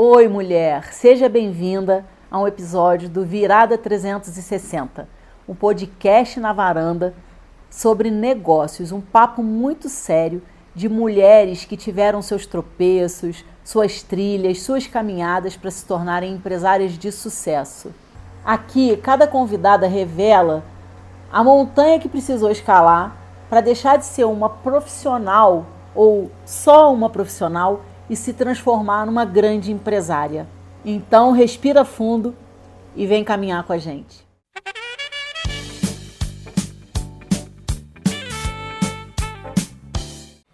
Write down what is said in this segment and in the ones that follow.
Oi, mulher! Seja bem-vinda a um episódio do Virada 360, um podcast na varanda sobre negócios, um papo muito sério de mulheres que tiveram seus tropeços, suas trilhas, suas caminhadas para se tornarem empresárias de sucesso. Aqui, cada convidada revela a montanha que precisou escalar para deixar de ser uma profissional ou só uma profissional e se transformar numa grande empresária. Então, respira fundo e vem caminhar com a gente.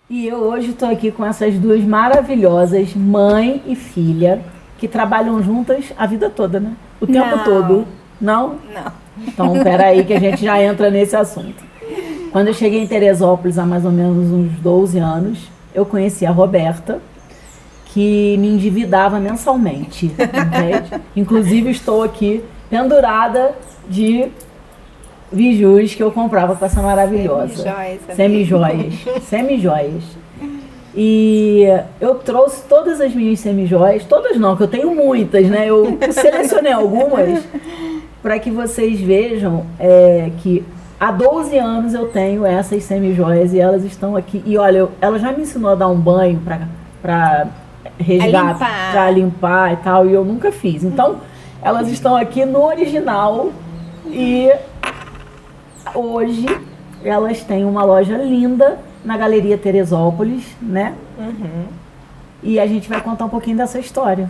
E eu hoje estou aqui com essas duas maravilhosas, mãe e filha, que trabalham juntas a vida toda, né? O tempo todo. Não? Não. Então, peraí que a gente já entra nesse assunto. Quando eu cheguei em Teresópolis há mais ou menos uns 12 anos, eu conheci a Roberta, que me endividava mensalmente. Entende? Inclusive, estou aqui pendurada de bijus que eu comprava com essa maravilhosa. Semi-joias. E eu trouxe todas as minhas semi-joias, todas não, que eu tenho muitas, né? Eu selecionei algumas para que vocês vejam que há 12 anos eu tenho essas semi-joias e elas estão aqui. E olha, ela já me ensinou a dar um banho para resgatar, para limpar e tal, e eu nunca fiz. Então, elas estão aqui no original e hoje elas têm uma loja linda na Galeria Teresópolis, né? Uhum. E a gente vai contar um pouquinho dessa história.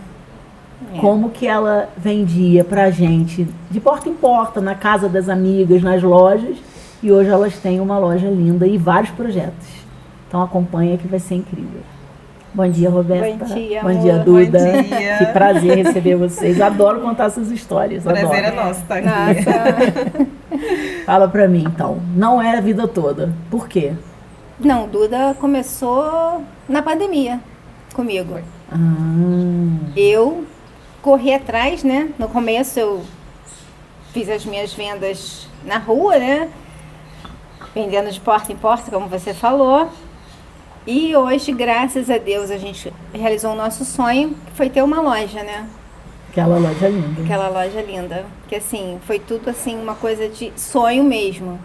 Como que ela vendia pra gente de porta em porta, na casa das amigas, nas lojas. E hoje elas têm uma loja linda e vários projetos. Então acompanha que vai ser incrível. Bom dia, Roberta. Bom dia, Duda. Bom dia. Que prazer receber vocês. Adoro contar essas histórias. Prazer adoro. é nosso, tá aqui. Fala pra mim, então. Não é a vida toda. Por quê? Não, Duda começou na pandemia comigo. Eu corri atrás, né? No começo eu fiz as minhas vendas na rua, né? Vendendo de porta em porta, como você falou. E hoje, graças a Deus, a gente realizou o nosso sonho, que foi ter uma loja, né? Aquela loja linda. Aquela loja linda. Que assim, foi tudo assim, uma coisa de sonho mesmo.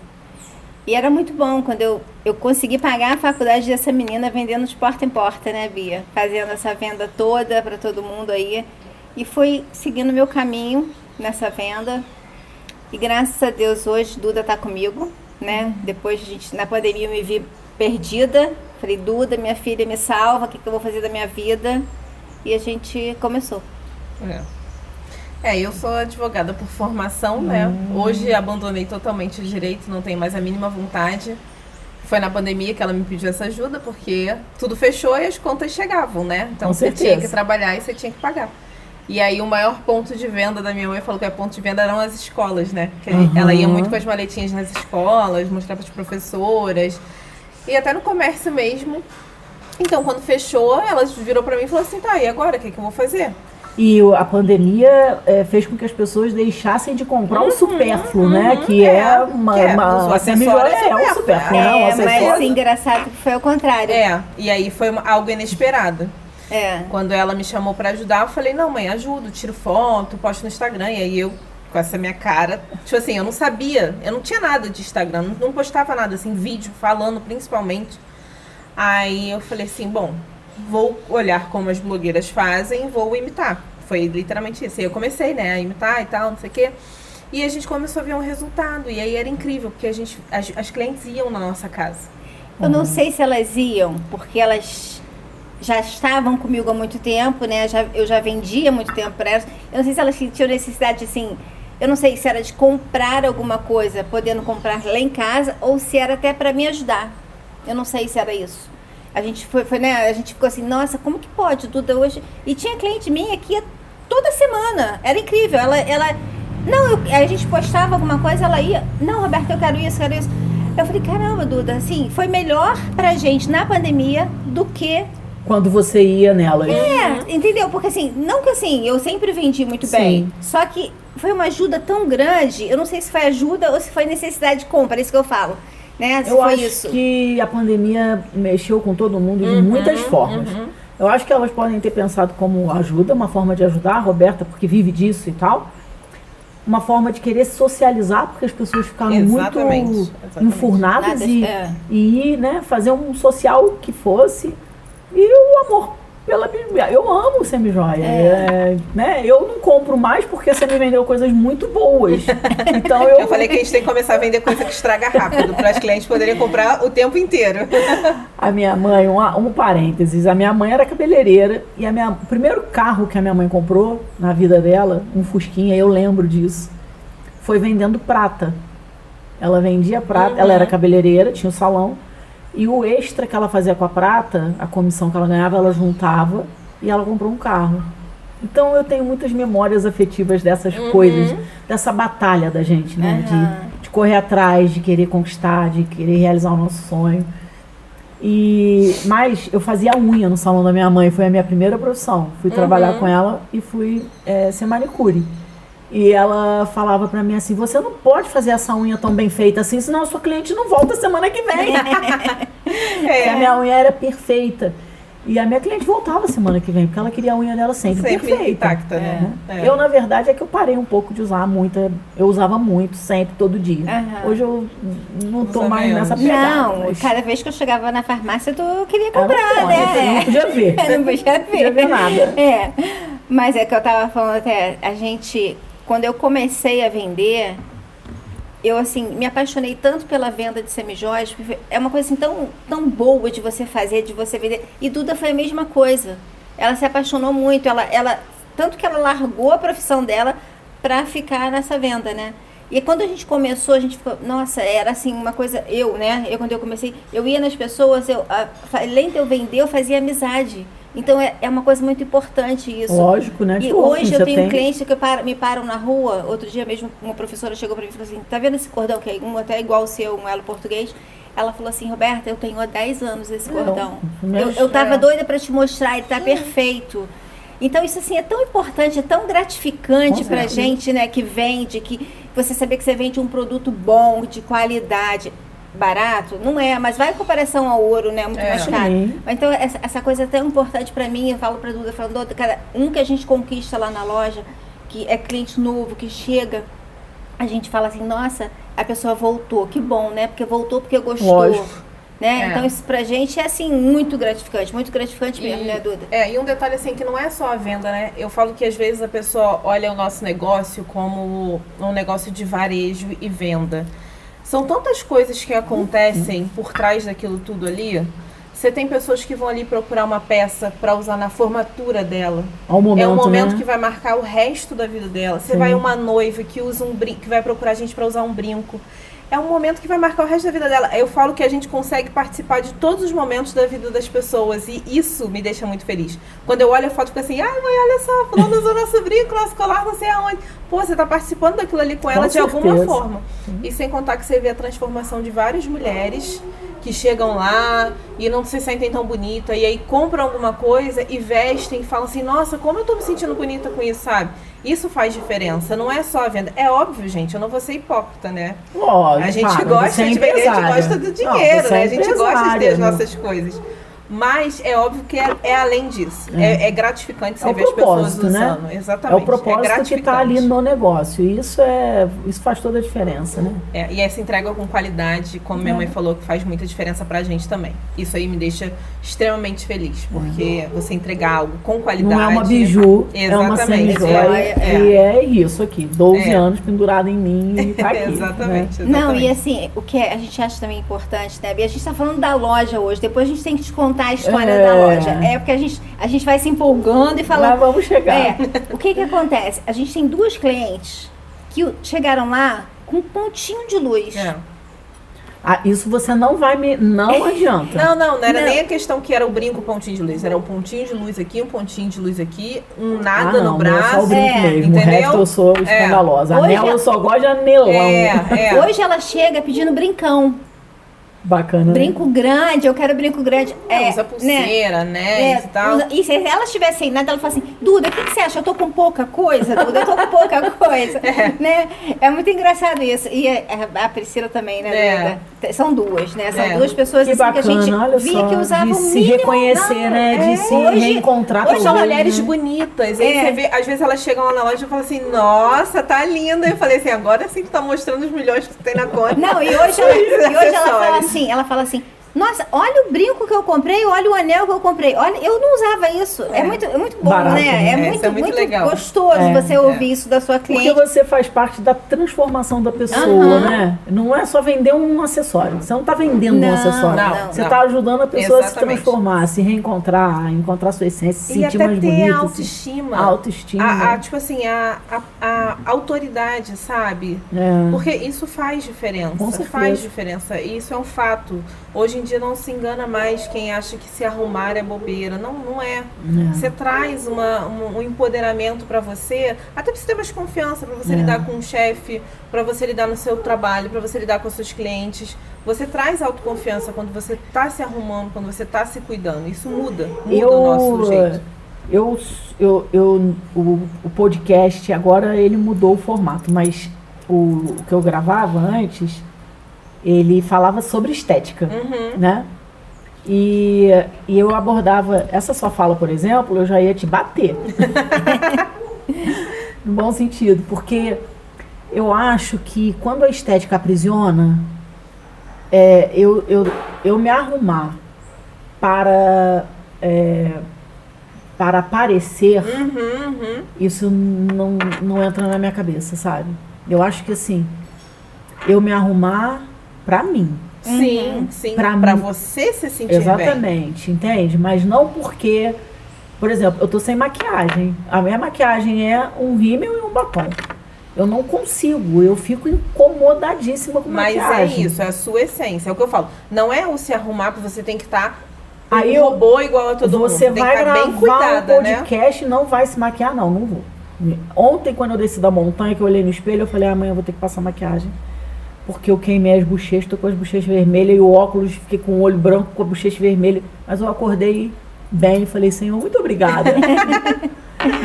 E era muito bom quando eu consegui pagar a faculdade dessa menina vendendo de porta em porta, né, Bia? Fazendo essa venda toda para todo mundo aí. E fui seguindo meu caminho nessa venda. E graças a Deus hoje Duda tá comigo, né? Depois na pandemia eu me vi perdida. Falei, Duda, minha filha, me salva, o que eu vou fazer da minha vida? E a gente começou. Eu sou advogada por formação, né? Hoje abandonei totalmente o direito, não tenho mais a mínima vontade. Foi na pandemia que ela me pediu essa ajuda, porque tudo fechou e as contas chegavam, né? Então você tinha que trabalhar e você tinha que pagar. E aí o maior ponto de venda da minha mãe falou que o ponto de venda eram as escolas, né? Que ela ia muito com as maletinhas nas escolas, mostrar para as professoras. E até no comércio mesmo. Então, quando fechou, ela virou pra mim e falou assim, tá, e agora? O que eu vou fazer? E a pandemia fez com que as pessoas deixassem de comprar o supérfluo, né? Que uma semi-joia é um supérfluo, né? Mas assim, engraçado que foi ao contrário. E aí foi algo inesperado. Quando ela me chamou pra ajudar, eu falei, não, mãe, ajudo, tiro foto, posto no Instagram. E aí eu, com essa minha cara, tipo assim, eu não sabia, eu não tinha nada de Instagram, não postava nada, assim, vídeo, falando principalmente. Aí eu falei assim, bom, vou olhar como as blogueiras fazem, vou imitar. Foi literalmente isso. E eu comecei, né, a imitar e tal, não sei o quê. E a gente começou a ver um resultado. E aí era incrível, porque as clientes iam na nossa casa. Eu não sei se elas iam, porque elas já estavam comigo há muito tempo, né? Eu já vendia há muito tempo para elas. Eu não sei se elas tinham necessidade, assim, eu não sei se era de comprar alguma coisa, podendo comprar lá em casa, ou se era até para me ajudar. Eu não sei se era isso. A gente né? A gente ficou assim, nossa, como que pode, Duda, hoje... E tinha cliente minha que ia toda semana. Era incrível. A gente postava alguma coisa, ela ia, não, Roberta, eu quero isso. Eu falei, caramba, Duda, assim, foi melhor pra gente na pandemia do que... Quando você ia nelas. Entendeu? Porque assim, não que assim, eu sempre vendi muito bem. Só que foi uma ajuda tão grande, eu não sei se foi ajuda ou se foi necessidade de compra, é isso que eu falo. Né? Eu acho que a pandemia mexeu com todo mundo de muitas formas. Eu acho que elas podem ter pensado como ajuda, uma forma de ajudar a Roberta, porque vive disso e tal. Uma forma de querer socializar, porque as pessoas ficaram muito enfurnadas e né, fazer um social que fosse. E o amor pela Bíblia. Eu amo semi-joia. Né? Eu não compro mais porque você me vendeu coisas muito boas. Então eu falei que a gente tem que começar a vender coisa que estraga rápido, para as clientes poderem comprar o tempo inteiro. A minha mãe, um parênteses, a minha mãe era cabeleireira e o primeiro carro que a minha mãe comprou na vida dela, um Fusquinha, eu lembro disso, foi vendendo prata. Ela vendia prata, ela era cabeleireira, tinha um salão. E o extra que ela fazia com a prata, a comissão que ela ganhava, ela juntava e ela comprou um carro. Então eu tenho muitas memórias afetivas dessas coisas, dessa batalha da gente, né? De correr atrás, de querer conquistar, de querer realizar o nosso sonho. Mas eu fazia unha no salão da minha mãe, foi a minha primeira profissão. Fui trabalhar com ela e fui ser manicure. E ela falava pra mim assim, você não pode fazer essa unha tão bem feita assim, senão a sua cliente não volta semana que vem. A minha unha era perfeita. E a minha cliente voltava semana que vem, porque ela queria a unha dela sempre perfeita. Intacta, né? Eu, na verdade, é que eu parei um pouco de usar muita. Eu usava muito, sempre, todo dia. Hoje eu não tô mais nessa pegada. Não, cada vez que eu chegava na farmácia, eu queria comprar, né? Eu não podia ver. Eu não podia ver. Não podia ver nada. Mas é que eu tava falando até, quando eu comecei a vender, eu assim, me apaixonei tanto pela venda de semijoias, porque é uma coisa assim tão boa de você fazer, de você vender. E Duda foi a mesma coisa. Ela se apaixonou muito, tanto que ela largou a profissão dela pra ficar nessa venda, né? E quando a gente começou, a gente ficou, nossa, era assim uma coisa, quando eu comecei, eu ia nas pessoas, além de eu vender, eu fazia amizade. Então é uma coisa muito importante isso. Lógico, né? E hoje eu tenho clientes que me param na rua. Outro dia mesmo uma professora chegou para mim e falou assim, tá vendo esse cordão que é até igual o seu, um elo português? Ela falou assim, Roberta, eu tenho há 10 anos esse cordão. Eu tava doida para te mostrar, ele tá perfeito. Então isso assim é tão importante, é tão gratificante pra gente, né, que vende, que você saber que você vende um produto bom, de qualidade. Barato? Não é, mas vai em comparação ao ouro, né? Muito mais caro. Então, essa coisa é tão importante pra mim, eu falo pra Duda, cada que a gente conquista lá na loja, que é cliente novo, que chega, a gente fala assim, nossa, a pessoa voltou, que bom, né? Porque voltou porque gostou. Lógico. Né? Então, isso pra gente é, assim, muito gratificante mesmo, né, Duda? E um detalhe, assim, que não é só a venda, né? Eu falo que, às vezes, a pessoa olha o nosso negócio como um negócio de varejo e venda. São tantas coisas que acontecem por trás daquilo tudo ali. Você tem pessoas que vão ali procurar uma peça para usar na formatura dela. É um momento que vai marcar o resto da vida dela. Você vai uma noiva que usa um brinco, que vai procurar a gente para usar um brinco. É um momento que vai marcar o resto da vida dela. Eu falo que a gente consegue participar de todos os momentos da vida das pessoas. E isso me deixa muito feliz. Quando eu olho a foto, fico assim, ai mãe, olha só, fulano usou nosso brinco, nosso colar, não sei aonde. Pô, você tá participando daquilo ali com ela de alguma forma. E sem contar que você vê a transformação de várias mulheres que chegam lá e não se sentem tão bonita. E aí compram alguma coisa e vestem e falam assim, nossa, como eu tô me sentindo bonita com isso, sabe? Isso faz diferença, não é só a venda. É óbvio, gente, eu não vou ser hipócrita, né? Lógico, a gente gosta de vender, a gente gosta do dinheiro, né? A gente gosta de ter as nossas coisas. Mas é óbvio que é além disso. É gratificante você ver as pessoas usando. Né? Exatamente. É o propósito que está ali no negócio. E isso faz toda a diferença, né? E essa entrega com qualidade, como minha mãe falou, que faz muita diferença pra gente também. Isso aí me deixa extremamente feliz. Porque você entregar algo com qualidade... Não é uma biju, exatamente, é uma semi-joia. E é isso aqui. 12 anos pendurado em mim e tá aqui. Exatamente. Não, e assim, o que a gente acha também importante, né? E a gente tá falando da loja hoje. Depois a gente tem que te contar a história da loja. É porque a gente vai se empolgando e falando. Mas vamos chegar. O que acontece? A gente tem duas clientes que chegaram lá com um pontinho de luz. Isso você não adianta. Não era nem a questão que era o brinco pontinho de luz. Era um pontinho de luz aqui, um pontinho de luz aqui, um nada no braço. É só o brinco mesmo. Entendeu? O resto eu sou escandalosa. Anel eu só gosto de anelão. Hoje ela chega pedindo brincão. Bacana. Brinco grande, eu quero brinco grande. Usa pulseira, né? E tal. E se ela estivesse sem nada, ela fala assim, Duda, o que você acha? Eu tô com pouca coisa, Duda, eu tô com pouca coisa. Né? É muito engraçado isso. E a Priscila também, né, Duda? São duas, né? São duas pessoas que, assim, bacana, que a gente olha via só, que usavam de se reconhecer, né? De se reencontrar. Hoje são mulheres bonitas. E aí você vê, às vezes elas chegam lá na loja e falam assim, nossa, tá linda. Eu falei assim, agora sim que tá mostrando os milhões que tu tem na conta. Não, e hoje ela fala assim, nossa, olha o brinco que eu comprei, olha o anel que eu comprei. Olha, eu não usava isso. É muito bom, barato, né? É muito legal. Gostoso você ouvir isso da sua cliente. Porque você faz parte da transformação da pessoa, né? Não é só vender um acessório. Você não tá vendendo um acessório. Você tá ajudando a pessoa a se transformar, a se reencontrar, a encontrar a sua essência, se sentir mais bonita. E até ter autoestima. Autoestima. Tipo assim, a autoridade, sabe? Porque isso faz diferença. Com certeza. Faz diferença. E isso é um fato. Hoje em dia não se engana mais quem acha que se arrumar é bobeira. Não é. Você traz um empoderamento para você, até para você ter mais confiança, para você lidar com um chefe, para você lidar no seu trabalho, para você lidar com os seus clientes. Você traz autoconfiança quando você está se arrumando, quando você está se cuidando. Isso muda o nosso jeito. O podcast agora ele mudou o formato, mas o que eu gravava antes, ele falava sobre estética, né? E eu abordava essa sua fala, por exemplo, eu já ia te bater. No bom sentido, porque eu acho que quando a estética aprisiona, eu me arrumar para aparecer, isso não entra na minha cabeça, sabe? Eu acho que assim, eu me arrumar pra mim. Sim, pra você se sentir exatamente, bem. Entende? Mas não porque, por exemplo, eu tô sem maquiagem. A minha maquiagem é um rímel e um batom. Eu não consigo, eu fico incomodadíssima com maquiagem. Mas é isso, é a sua essência, é o que eu falo. Não é o se arrumar, porque você tem que estar aí robô igual a todo mundo. Você vai tem que gravar bem cuidada, um podcast e não vai se maquiar, não vou. Ontem, quando eu desci da montanha, que eu olhei no espelho, eu falei, amanhã eu vou ter que passar maquiagem. Porque eu queimei as bochechas, tô com as bochechas vermelhas e o óculos, fiquei com o olho branco, com a bochecha vermelha. Mas eu acordei bem e falei, Senhor, muito obrigada.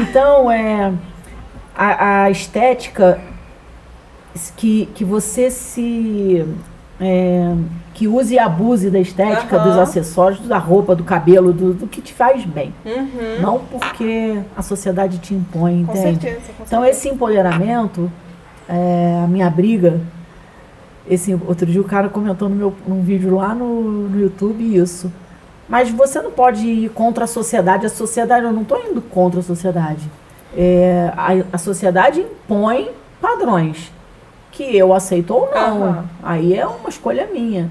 Então, a estética que você que use e abuse da estética, dos acessórios, da roupa, do cabelo, do que te faz bem. Não porque a sociedade te impõe, com entende? Certeza, então, esse empoderamento, a minha briga. Outro dia o cara comentou num vídeo lá no YouTube isso. Mas você não pode ir contra a sociedade. A sociedade, eu não estou indo contra a sociedade. A sociedade impõe padrões que eu aceito ou não. Aí é uma escolha minha.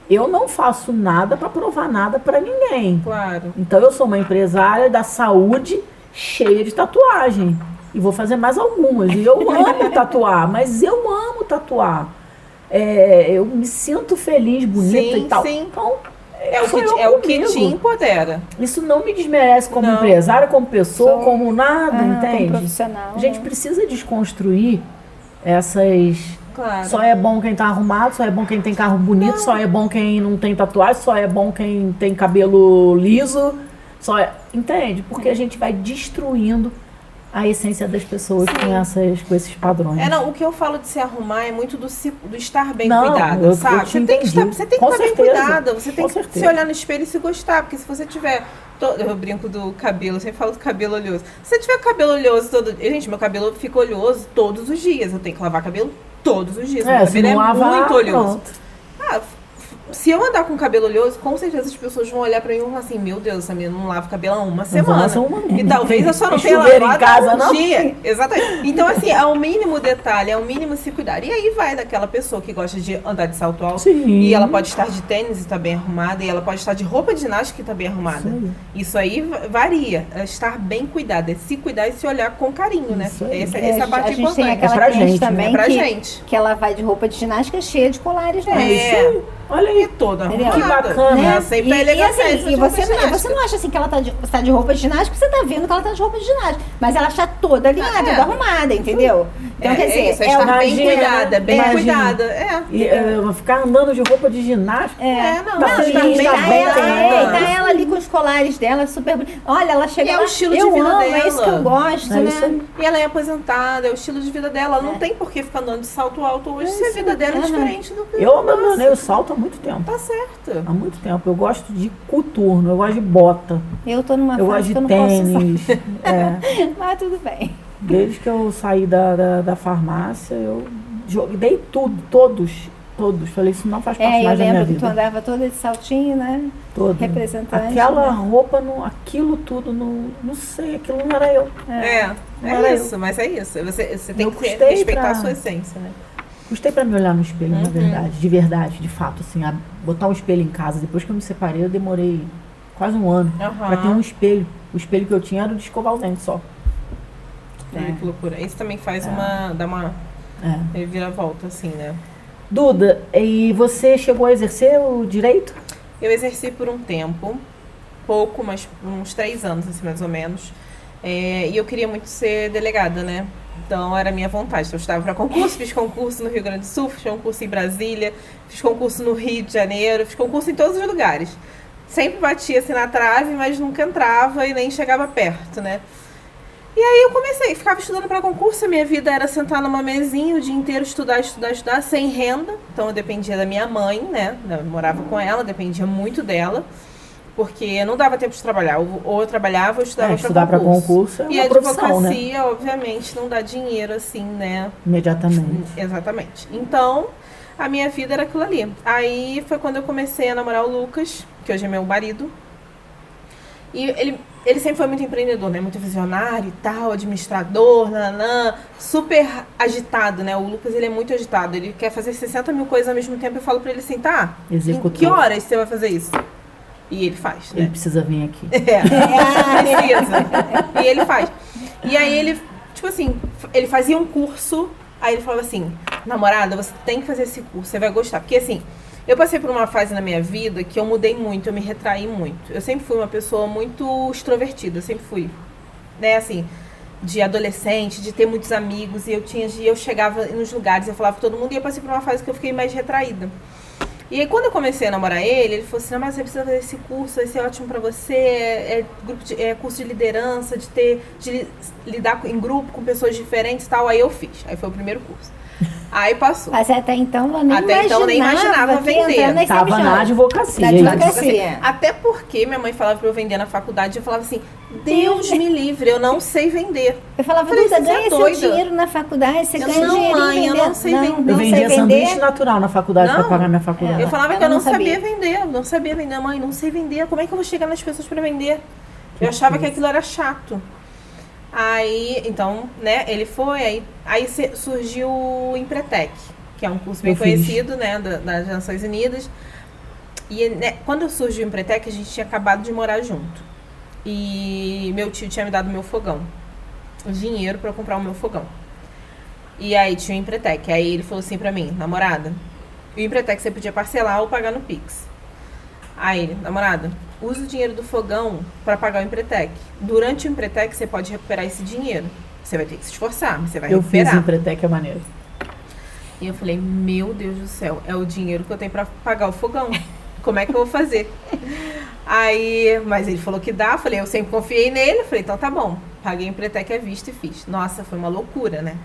Eu não faço nada para provar nada para ninguém. Claro. Então eu sou uma empresária da saúde cheia de tatuagem. E vou fazer mais algumas. E eu amo tatuar, mas eu amo tatuar. Eu me sinto feliz, bonita e tal. Sim. Então, é o que te empodera. Isso não me desmerece como empresária, como pessoa, como nada, entende? Como profissional. A gente precisa desconstruir essas... Claro. Só é bom quem tá arrumado, só é bom quem tem carro bonito, só é bom quem não tem tatuagem, só é bom quem tem cabelo liso, entende? Porque a gente vai destruindo a essência das pessoas com esses padrões. O que eu falo de se arrumar é muito do estar bem cuidada, sabe? Você tem que estar bem cuidada, você tem que se olhar no espelho e se gostar, porque se você tiver... Eu brinco do cabelo, eu sempre falo do cabelo oleoso. Se você tiver cabelo oleoso todo dia... Gente, meu cabelo fica oleoso todos os dias, eu tenho que lavar cabelo todos os dias. Meu cabelo muito oleoso. Se eu andar com cabelo oleoso, com certeza as pessoas vão olhar pra mim e vão falar assim, meu Deus, essa menina não lava cabelo há uma semana. E talvez eu só não tenha lavado há um dia. Exatamente. Então, assim, é o mínimo detalhe, é o mínimo se cuidar. E aí vai daquela pessoa que gosta de andar de salto alto. Sim. E ela pode estar de tênis e tá bem arrumada. E ela pode estar de roupa de ginástica e tá bem arrumada. Sim. Isso aí varia. É estar bem cuidada. É se cuidar e se olhar com carinho, né? Essa é a parte importante. Tem aquela cliente também que ela vai de roupa de ginástica cheia de colares, né? Olha aí, toda arrumada. Que bacana. Né? Sempre e você não acha assim que ela tá de roupa de ginástica, você tá vendo que ela tá de roupa de ginástica. Mas ela está toda alinhada, toda arrumada, entendeu? Então, quer dizer, isso, estar bem cuidada, bem cuidada. E ficar andando de roupa de ginástica. Tá ela ali com os colares dela, super bonita. Olha, ela chega lá, o estilo de vida dela. É isso que eu gosto, né? E ela é aposentada, é o estilo de vida dela. Ela não tem por que ficar andando de salto alto hoje, se a vida dela é diferente do que eu abandonei o salto há muito tempo. Tá certo. Há muito tempo. Eu gosto de coturno, eu gosto de bota. Eu tô numa fase que eu não tênis. posso Mas tudo bem. Desde que eu saí da farmácia, eu joguei todos. Falei, isso não faz parte mais da minha vida. Eu lembro que tu andava toda de saltinho, né? Todo. Representante. Aquela roupa, aquilo tudo, não sei, aquilo não era eu. Mas é isso. Você tem que respeitar a sua essência, né? Custei pra me olhar no espelho, na verdade, de fato, assim, botar um espelho em casa. Depois que eu me separei, eu demorei quase um ano pra ter um espelho. O espelho que eu tinha era o de escovar o dente só. Que loucura. Isso também faz dá uma reviravolta, assim, né? Duda, e você chegou a exercer o direito? Eu exerci por um tempo, pouco, mas uns 3 anos, assim, mais ou menos. E eu queria muito ser delegada, né? Então, era a minha vontade. Então, eu estava para concurso, fiz concurso no Rio Grande do Sul, fiz concurso em Brasília, fiz concurso no Rio de Janeiro, fiz concurso em todos os lugares. Sempre batia assim na trave, mas nunca entrava e nem chegava perto, né? E aí eu comecei, ficava estudando para concurso, a minha vida era sentar numa mesinha o dia inteiro, estudar, sem renda. Então eu dependia da minha mãe, né? Eu morava com ela, dependia muito dela, porque não dava tempo de trabalhar. Ou eu trabalhava ou estudava para concurso. E a advocacia, né? Obviamente, não dá dinheiro assim, né? Imediatamente. Exatamente. Então, a minha vida era aquilo ali. Aí foi quando eu comecei a namorar o Lucas, que hoje é meu marido. E ele sempre foi muito empreendedor, né? Muito visionário e tal, administrador, super agitado, né? O Lucas, ele é muito agitado. Ele quer fazer 60 mil coisas ao mesmo tempo. Eu falo pra ele assim, tá, executor. Em que horas você vai fazer isso? E ele faz, né? Ele precisa vir aqui. Precisa. E ele faz. E aí ele, tipo assim, ele fazia um curso, aí ele falava assim, namorada, você tem que fazer esse curso, você vai gostar. Porque assim, eu passei por uma fase na minha vida que eu mudei muito, eu me retraí muito. Eu sempre fui uma pessoa muito extrovertida, eu sempre fui, né, assim, de adolescente, de ter muitos amigos, e eu chegava nos lugares, eu falava com todo mundo, e eu passei por uma fase que eu fiquei mais retraída. E aí, quando eu comecei a namorar ele falou assim, mas você precisa fazer esse curso, vai ser ótimo pra você, curso de liderança, de lidar em grupo com pessoas diferentes e tal. Aí eu fiz, aí foi o primeiro curso. Aí passou. Mas até então eu nem imaginava vender. Tava na advocacia. Até porque minha mãe falava pra eu vender na faculdade, eu falava assim, Deus me livre, eu não sei vender. Eu falava, Duda, ganha seu dinheiro na faculdade, você ganha dinheiro mãe, eu não sei vender. Eu vendia sanduíche natural na faculdade pra pagar minha faculdade. Eu falava que eu não sabia vender, não sabia vender. Mãe, não sei vender, como é que eu vou chegar nas pessoas pra vender? Eu achava que aquilo era chato. Aí, então, né, ele foi, aí surgiu o Empretec, que é um curso bem conhecido, né, das Nações Unidas. E né, quando surgiu o Empretec, a gente tinha acabado de morar junto. E meu tio tinha me dado meu fogão, o dinheiro pra eu comprar o meu fogão. E aí tinha o Empretec. Aí ele falou assim pra mim, namorada, o Empretec você podia parcelar ou pagar no Pix. Aí ele, namorada, usa o dinheiro do fogão para pagar o Empretec. Durante o Empretec, você pode recuperar esse dinheiro. Você vai ter que se esforçar, mas você vai recuperar. Eu fiz o Empretec, é maneiro. E eu falei, meu Deus do céu, é o dinheiro que eu tenho para pagar o fogão. Como é que eu vou fazer? Aí, mas ele falou que dá. Falei, eu sempre confiei nele. Falei, então tá bom. Paguei o Empretec à vista e fiz. Nossa, foi uma loucura, né?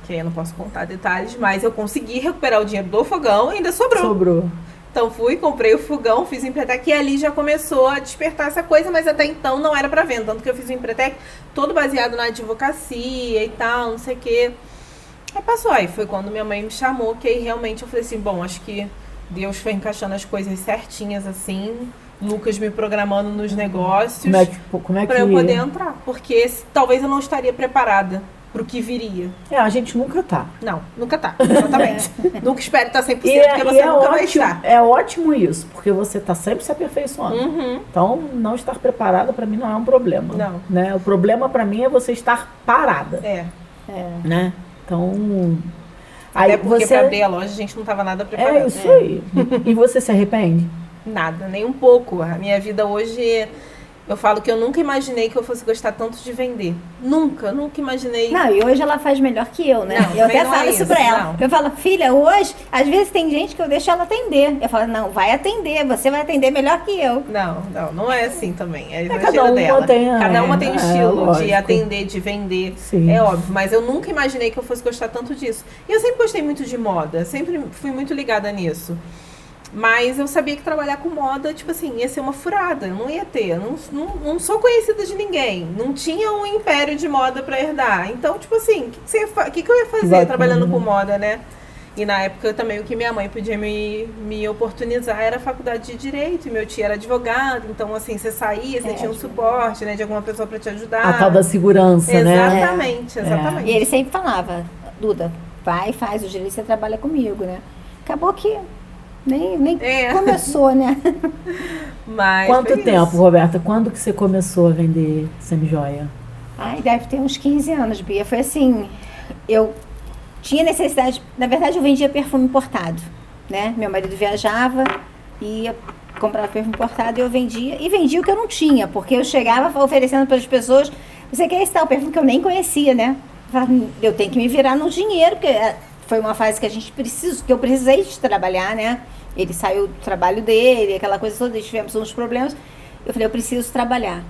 Que aí eu não posso contar detalhes, mas eu consegui recuperar o dinheiro do fogão e ainda sobrou. Então fui, comprei o fogão, fiz o Empretec e ali já começou a despertar essa coisa, mas até então não era pra venda. Tanto que eu fiz o Empretec todo baseado na advocacia e tal, não sei o quê. Aí passou, aí foi quando minha mãe me chamou, que aí realmente eu falei assim, bom, acho que Deus foi encaixando as coisas certinhas assim, Lucas me programando nos negócios como é que... pra eu poder entrar. Porque talvez eu não estaria preparada pro que viria. A gente nunca tá. Não, nunca tá, exatamente. Nunca espere estar 100%, porque você nunca vai estar. É ótimo isso, porque você tá sempre se aperfeiçoando. Então, não estar preparada pra mim não é um problema. Não. Né? O problema pra mim é você estar parada. Né? Então... Até porque pra abrir a loja a gente não tava nada preparado. É isso aí. E você se arrepende? Nada, nem um pouco. A minha vida hoje... Eu falo que eu nunca imaginei que eu fosse gostar tanto de vender. Nunca imaginei. Não, e hoje ela faz melhor que eu, né? Não, eu até falo é isso pra ela. Não. Eu falo, filha, hoje, às vezes tem gente que eu deixo ela atender. Eu falo, não, vai atender, você vai atender melhor que eu. Não é assim também. É cada uma dela. Cada uma tem um estilo lógico. de atender, de vender. Sim. É óbvio, mas eu nunca imaginei que eu fosse gostar tanto disso. E eu sempre gostei muito de moda, sempre fui muito ligada nisso. Mas eu sabia que trabalhar com moda, tipo assim, ia ser uma furada. Eu não ia ter. Eu não sou conhecida de ninguém. Não tinha um império de moda pra herdar. Então, tipo assim, o que eu ia fazer trabalhando com moda, né? E na época também o que minha mãe podia me oportunizar era a faculdade de Direito. E meu tio era advogado. Então, assim, você saía, você tinha um suporte, né? De alguma pessoa pra te ajudar. A tal da segurança, né? Exatamente. E ele sempre falava, Duda, vai, faz o direito, você trabalha comigo, né? Acabou que... Nem começou, né? Mas quanto tempo, Roberta? Quando que você começou a vender semijoia? Ai, deve ter uns 15 anos, Bia. Foi assim, eu tinha necessidade... Na verdade, eu vendia perfume importado, né? Meu marido viajava, ia comprar perfume importado e eu vendia. E vendia o que eu não tinha, porque eu chegava oferecendo para as pessoas, você quer esse tal perfume que eu nem conhecia, né? Eu tenho que me virar no dinheiro, porque... Foi uma fase que que eu precisei de trabalhar, né? Ele saiu do trabalho dele, aquela coisa toda, tivemos uns problemas. Eu falei, eu preciso trabalhar.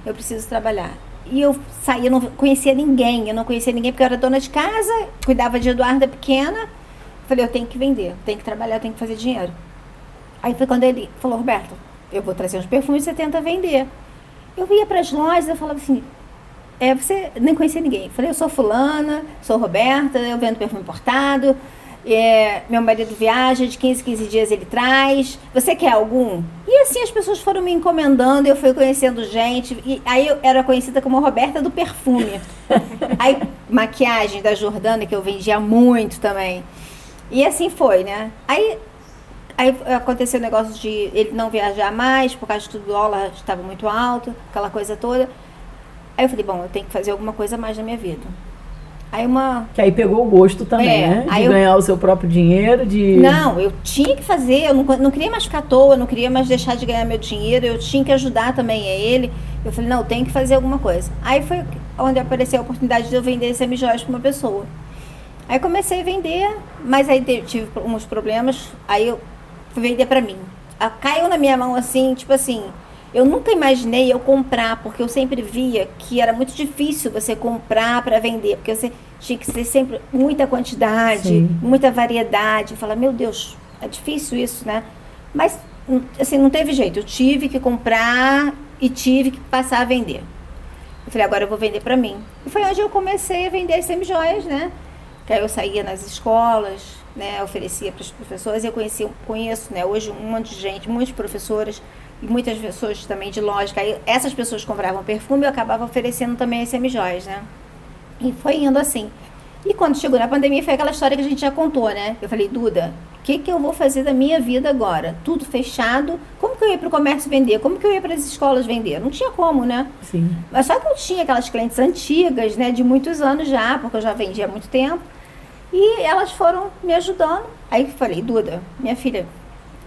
E eu saí, eu não conhecia ninguém porque eu era dona de casa, cuidava de Eduarda pequena. Eu falei, eu tenho que vender, tenho que trabalhar, tenho que fazer dinheiro. Aí foi quando ele falou, Roberto, eu vou trazer uns perfumes e você tenta vender. Eu ia para as lojas, eu falava assim, você nem conhecia ninguém. Eu falei, eu sou fulana, sou Roberta, eu vendo perfume importado, meu marido viaja, de 15 dias ele traz, você quer algum? E assim as pessoas foram me encomendando, eu fui conhecendo gente, e aí eu era conhecida como Roberta do perfume. Aí maquiagem da Jordana, que eu vendia muito também. E assim foi, né? Aí aconteceu o negócio de ele não viajar mais, por causa que o dólar estava muito alto, aquela coisa toda. Aí eu falei, bom, eu tenho que fazer alguma coisa a mais na minha vida. Que aí pegou o gosto também, né? De ganhar o seu próprio dinheiro, Não, eu tinha que fazer, eu não queria mais ficar à toa, eu não queria mais deixar de ganhar meu dinheiro, eu tinha que ajudar também a ele. Eu falei, não, eu tenho que fazer alguma coisa. Aí foi onde apareceu a oportunidade de eu vender semijoias para uma pessoa. Aí comecei a vender, mas aí tive uns problemas, aí eu fui vender para mim. Caiu na minha mão assim, tipo assim... Eu nunca imaginei eu comprar, porque eu sempre via que era muito difícil você comprar para vender, porque você tinha que ser sempre muita quantidade, muita variedade. Eu falava, meu Deus, é difícil isso, né? Mas, assim, não teve jeito. Eu tive que comprar e tive que passar a vender. Eu falei, agora eu vou vender para mim. E foi onde eu comecei a vender semijoias, né? Que aí eu saía nas escolas, né? Oferecia para as professoras. Eu conheço, né? Hoje um monte de gente, muitas professoras, e muitas pessoas também de lógica. Aí essas pessoas compravam perfume e eu acabava oferecendo também as semijoias, né? E foi indo assim. E quando chegou na pandemia, foi aquela história que a gente já contou, né? Eu falei, Duda, o que eu vou fazer da minha vida agora? Tudo fechado. Como que eu ia para o comércio vender? Como que eu ia para as escolas vender? Não tinha como, né? Sim. Mas só que eu tinha aquelas clientes antigas, né? De muitos anos já, porque eu já vendia há muito tempo. E elas foram me ajudando. Aí eu falei, Duda, minha filha,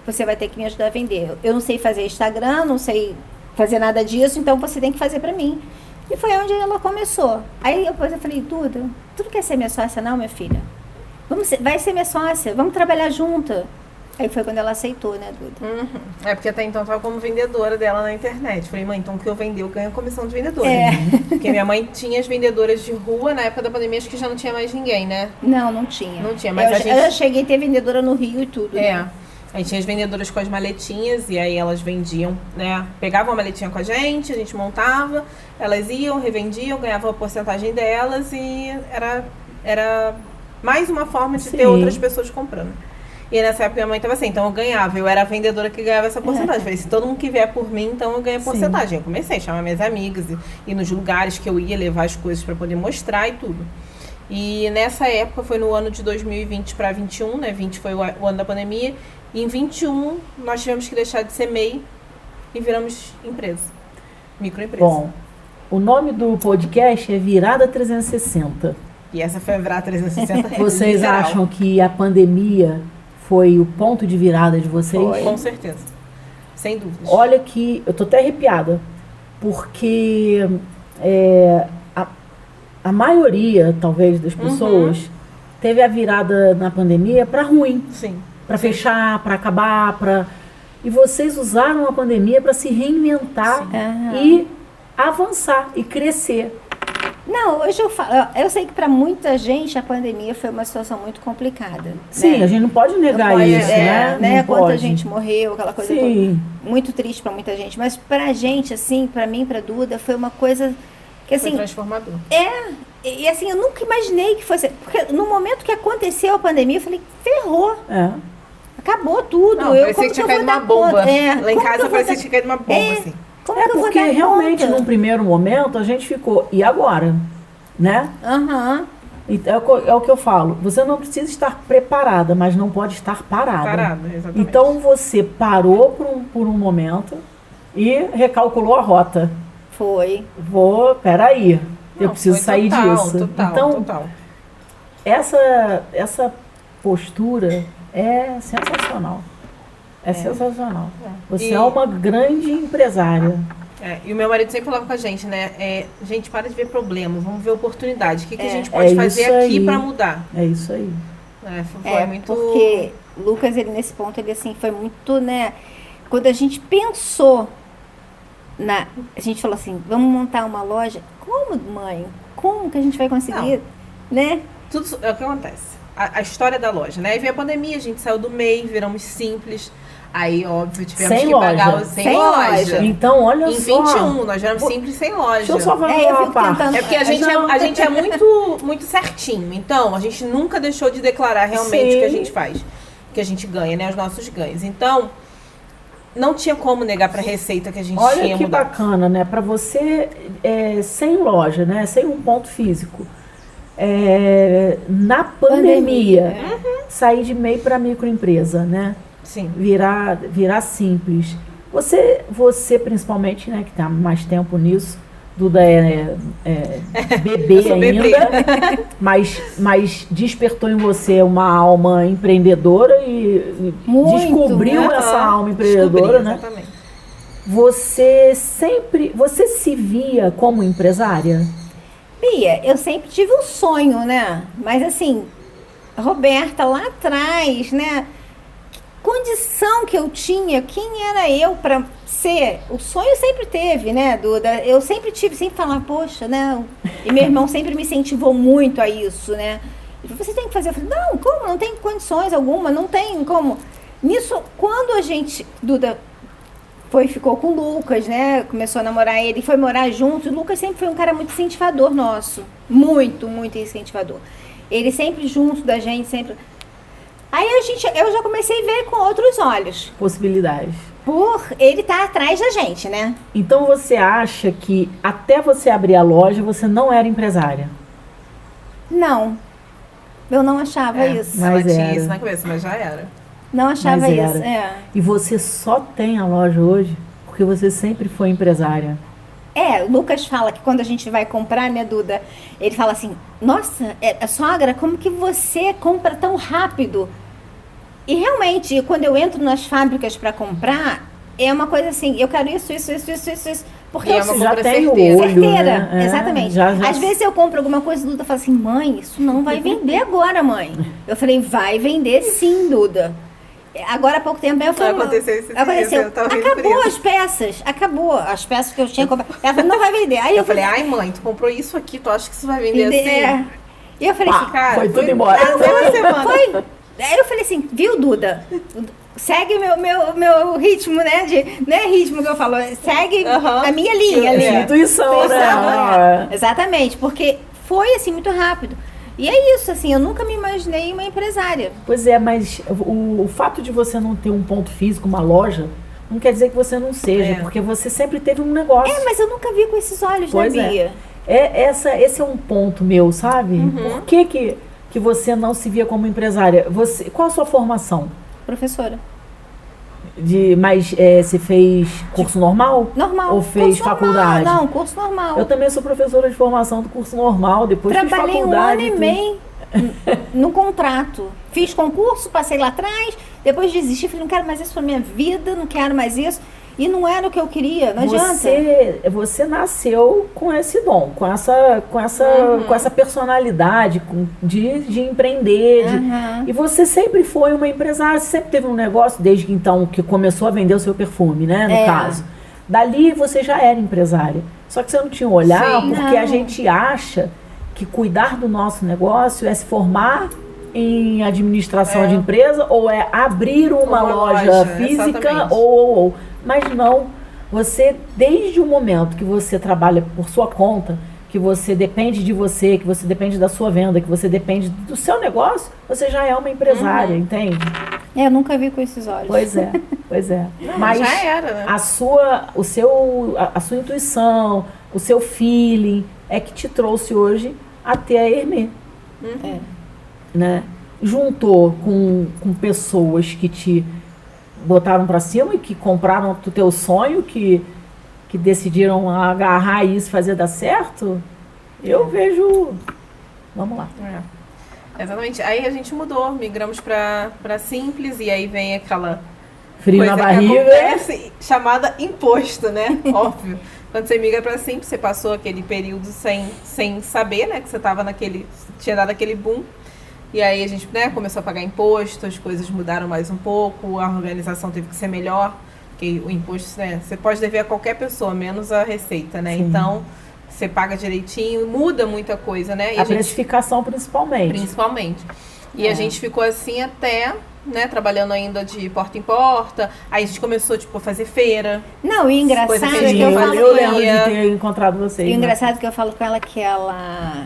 você vai ter que me ajudar a vender. Eu não sei fazer Instagram, não sei fazer nada disso, então você tem que fazer pra mim. E foi onde ela começou. Aí depois eu falei, Duda, tu não quer ser minha sócia não, minha filha? Vai ser minha sócia, vamos trabalhar junto. Aí foi quando ela aceitou, né, Duda? Uhum. É porque até então eu tava como vendedora dela na internet. Falei, mãe, então o que eu vender, eu ganho a comissão de vendedora. Porque minha mãe tinha as vendedoras de rua, na época da pandemia acho que já não tinha mais ninguém, né? Não tinha. Não tinha, mas eu já cheguei a ter vendedora no Rio e tudo. Né? Aí tinha as vendedoras com as maletinhas e aí elas vendiam, né? Pegavam a maletinha com a gente montava, elas iam, revendiam, ganhavam a porcentagem delas e era mais uma forma de ter outras pessoas comprando. E nessa época minha mãe tava assim, então eu ganhava, eu era a vendedora que ganhava essa porcentagem. Falei, se todo mundo que vier por mim, então eu ganho a porcentagem. Eu comecei a chamar minhas amigas e nos lugares que eu ia levar as coisas para poder mostrar e tudo. E nessa época, foi no ano de 2020 para 21, né? 20 foi o ano da pandemia. E em 21, nós tivemos que deixar de ser MEI e viramos empresa, microempresa. Bom, o nome do podcast é Virada 360. E essa foi a Virada 360. Vocês acham que a pandemia foi o ponto de virada de vocês? Foi. Com certeza. Sem dúvida. Olha que eu tô até arrepiada. porque a maioria, talvez, das pessoas teve a virada na pandemia para ruim. Sim. Para fechar, para acabar, e vocês usaram a pandemia para se reinventar e avançar e crescer. Não, hoje eu sei que para muita gente a pandemia foi uma situação muito complicada. Sim, né? a gente não pode negar isso, né? Quanta gente morreu, aquela coisa toda. Muito triste para muita gente. Mas pra gente, assim, pra mim, pra Duda, foi uma coisa que assim... Foi transformador. E assim, eu nunca imaginei que fosse... Porque no momento que aconteceu a pandemia, eu falei, ferrou. Acabou tudo. Não, parecia que tinha caído uma bomba. Lá em casa parecia que tinha caído uma bomba, assim. Porque realmente, num primeiro momento, a gente ficou, e agora? Né? É o que eu falo, você não precisa estar preparada, mas não pode estar parada. Exatamente. Então você parou por um momento e recalculou a rota. Peraí, eu preciso sair disso. Total. Essa postura é sensacional. Sensacional. Você é uma grande empresária. E o meu marido sempre falava com a gente, né? Gente, para de ver problemas, vamos ver oportunidade. O que a gente pode fazer aqui para mudar? É isso aí. Foi muito... Porque Lucas, ele nesse ponto, ele assim, foi muito, né? Quando a gente pensou a gente falou assim, vamos montar uma loja. Como, mãe? Como que a gente vai conseguir? Né? Tudo é o que acontece. A história da loja, né? Aí veio a pandemia, a gente saiu do MEI, viramos simples. Aí, óbvio, tivemos que pagar sem loja. Então, olha em só. Em 21, nós éramos simples sem loja. Deixa eu só fazer uma parte. Porque a gente é muito, muito certinho. Então, a gente nunca deixou de declarar realmente o que a gente faz. O que a gente ganha, né? Os nossos ganhos. Então, não tinha como negar para a receita que a gente tinha mudado. Olha que bacana, né? Para você, sem loja, né? Sem um ponto físico. Na pandemia, sair de MEI para microempresa, né? Sim. Virar simples. Você principalmente, né, que está mais tempo nisso, Duda bebê ainda, mas despertou em você uma alma empreendedora e descobriu essa alma empreendedora, né? Exatamente. Você se via como empresária? Bia, eu sempre tive um sonho, né? Mas assim, Roberta, lá atrás, né? Condição que eu tinha, quem era eu para ser? O sonho sempre teve, né, Duda? Eu sempre falava, poxa, né? E meu irmão sempre me incentivou muito a isso, né? Ele falou, você tem que fazer. Eu falei, não, como? Não tem condições alguma, não tem como. Nisso, quando a gente, Duda, ficou com o Lucas, né? Começou a namorar ele, foi morar junto. O Lucas sempre foi um cara muito incentivador nosso. Muito, muito incentivador. Ele sempre junto da gente, sempre... Aí eu já comecei a ver com outros olhos. Possibilidades. Por ele estar atrás da gente, né? Então você acha que até você abrir a loja, você não era empresária? Não. Eu não achava isso. Ela tinha isso na cabeça, mas já era. Não achava isso. E você só tem a loja hoje porque você sempre foi empresária. O Lucas fala que quando a gente vai comprar, né, Duda? Ele fala assim, nossa, sogra, como que você compra tão rápido? E realmente, quando eu entro nas fábricas para comprar, é uma coisa assim, eu quero isso. Porque eu já tenho certeira, né? Exatamente. Às vezes eu compro alguma coisa, Duda fala assim, mãe, isso não vai vender agora, mãe. Eu falei, vai vender sim, Duda. Agora há pouco tempo eu falei. Aconteceu. Acabou as peças que eu tinha comprado. Ela falou, não vai vender. Aí eu falei, ai mãe, tu comprou isso aqui, tu acha que isso vai vender assim? E eu falei assim, cara, foi tudo embora. Foi. Aí eu falei assim, viu, Duda? Segue meu ritmo, né? Não é ritmo que eu falo, segue a minha linha ali. Intuição, né? Exatamente, porque foi assim muito rápido. E é isso, assim, eu nunca me imaginei uma empresária. Pois é, mas o fato de você não ter um ponto físico, uma loja, não quer dizer que você não seja, porque você sempre teve um negócio. Mas eu nunca vi com esses olhos, né, Bia? Esse é um ponto meu, sabe? Por que você não se via como empresária? Qual a sua formação? Professora. Mas você fez curso normal? Normal. Ou fez faculdade? Não, curso normal. Eu também sou professora de formação do curso normal, depois fiz faculdade. Trabalhei 1 ano e meio no contrato. Fiz concurso, passei lá atrás, depois desisti, falei, não quero mais isso pra minha vida, não quero mais isso. E não era o que eu queria, não adianta. Você nasceu com esse dom, com essa personalidade de empreender. E você sempre foi uma empresária, você sempre teve um negócio, desde que então que começou a vender o seu perfume, né? No caso. Dali você já era empresária. Só que você não tinha um olhar, porque a gente acha que cuidar do nosso negócio é se formar em administração de empresa, ou é abrir uma loja física, ou. Mas não, você, desde o momento que você trabalha por sua conta, que você depende de você, que você depende da sua venda, que você depende do seu negócio, você já é uma empresária, entende? Eu nunca vi com esses olhos. Pois é. Não, mas já era, né? a sua intuição, o seu feeling é que te trouxe hoje até a Hermê. Né? Juntou com pessoas que te botaram para cima e que compraram o teu sonho, que decidiram agarrar isso e fazer dar certo. Eu vejo... Vamos lá. Exatamente. Aí a gente mudou, migramos para Simples, e aí vem aquela frio coisa na barriga, que acontece, chamada imposto, né? Óbvio. Quando você migra para Simples, você passou aquele período sem saber, né? Que você tinha dado aquele boom. E aí a gente, né, começou a pagar imposto, as coisas mudaram mais um pouco, a organização teve que ser melhor, porque o imposto, né, você pode dever a qualquer pessoa, menos a Receita, né? Sim. Então, você paga direitinho, muda muita coisa, né? E a precificação principalmente. Principalmente. E a gente ficou assim até, né, trabalhando ainda de porta em porta. Aí a gente começou, tipo, a fazer feira. Não, e engraçado é que eu falo... Eu lembro de ter encontrado vocês. E engraçado que eu falo com ela que ela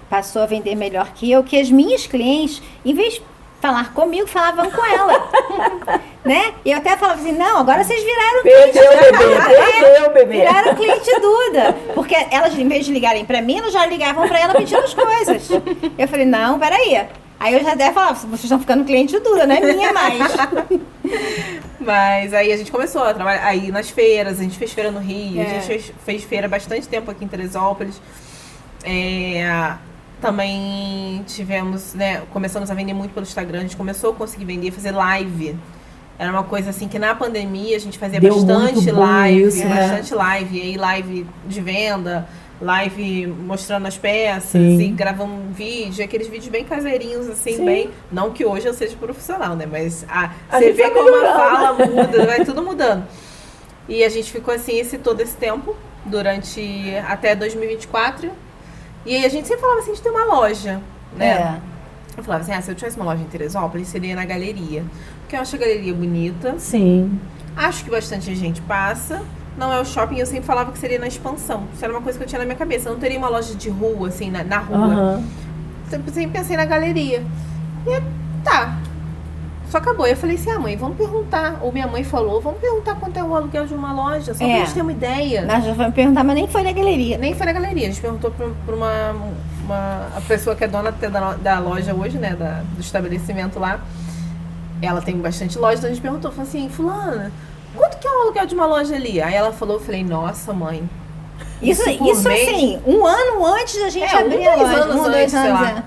passou a vender melhor que eu, que as minhas clientes, em vez de falar comigo, falavam com ela. Né? E eu até falava assim, não, agora vocês viraram Perdeu o bebê. Viraram cliente Duda. Porque elas, em vez de ligarem pra mim, elas já ligavam pra ela pedindo as coisas. Eu falei, não, peraí. Aí eu já até falava, vocês estão ficando cliente Duda, não é minha mais. Mas aí a gente começou a trabalhar aí nas feiras, a gente fez feira no Rio, a gente fez feira bastante tempo aqui em Teresópolis. Também tivemos, né, começamos a vender muito pelo Instagram, a gente começou a conseguir vender, fazer live. Era uma coisa assim que na pandemia a gente fazia bastante live, e aí live de venda, live mostrando as peças e gravando um vídeo, aqueles vídeos bem caseirinhos, assim, bem... Não que hoje eu seja profissional, né, mas você vê como a fala muda, vai tudo mudando. E a gente ficou assim todo esse tempo, durante até 2024. E aí a gente sempre falava assim, de ter uma loja, né? Eu falava assim, se eu tivesse uma loja em Teresópolis, seria na galeria. Porque eu acho a galeria bonita. Sim. Acho que bastante gente passa. Não é o shopping, eu sempre falava que seria na expansão. Isso era uma coisa que eu tinha na minha cabeça. Eu não teria uma loja de rua, assim, na rua. Sempre pensei na galeria. E tá. Só acabou. Eu falei assim, mãe, vamos perguntar. Ou minha mãe falou, vamos perguntar quanto é o aluguel de uma loja, só pra gente ter uma ideia. Nós já fomos perguntar, mas nem foi na galeria. Nem foi na galeria. A gente perguntou pra a pessoa que é dona da loja hoje, né, do estabelecimento lá. Ela tem bastante loja, então a gente perguntou, falou assim, fulana, quanto que é o aluguel de uma loja ali? Aí ela falou, eu falei, nossa, mãe. Isso assim, um ano antes da gente abrir a loja. 2 anos,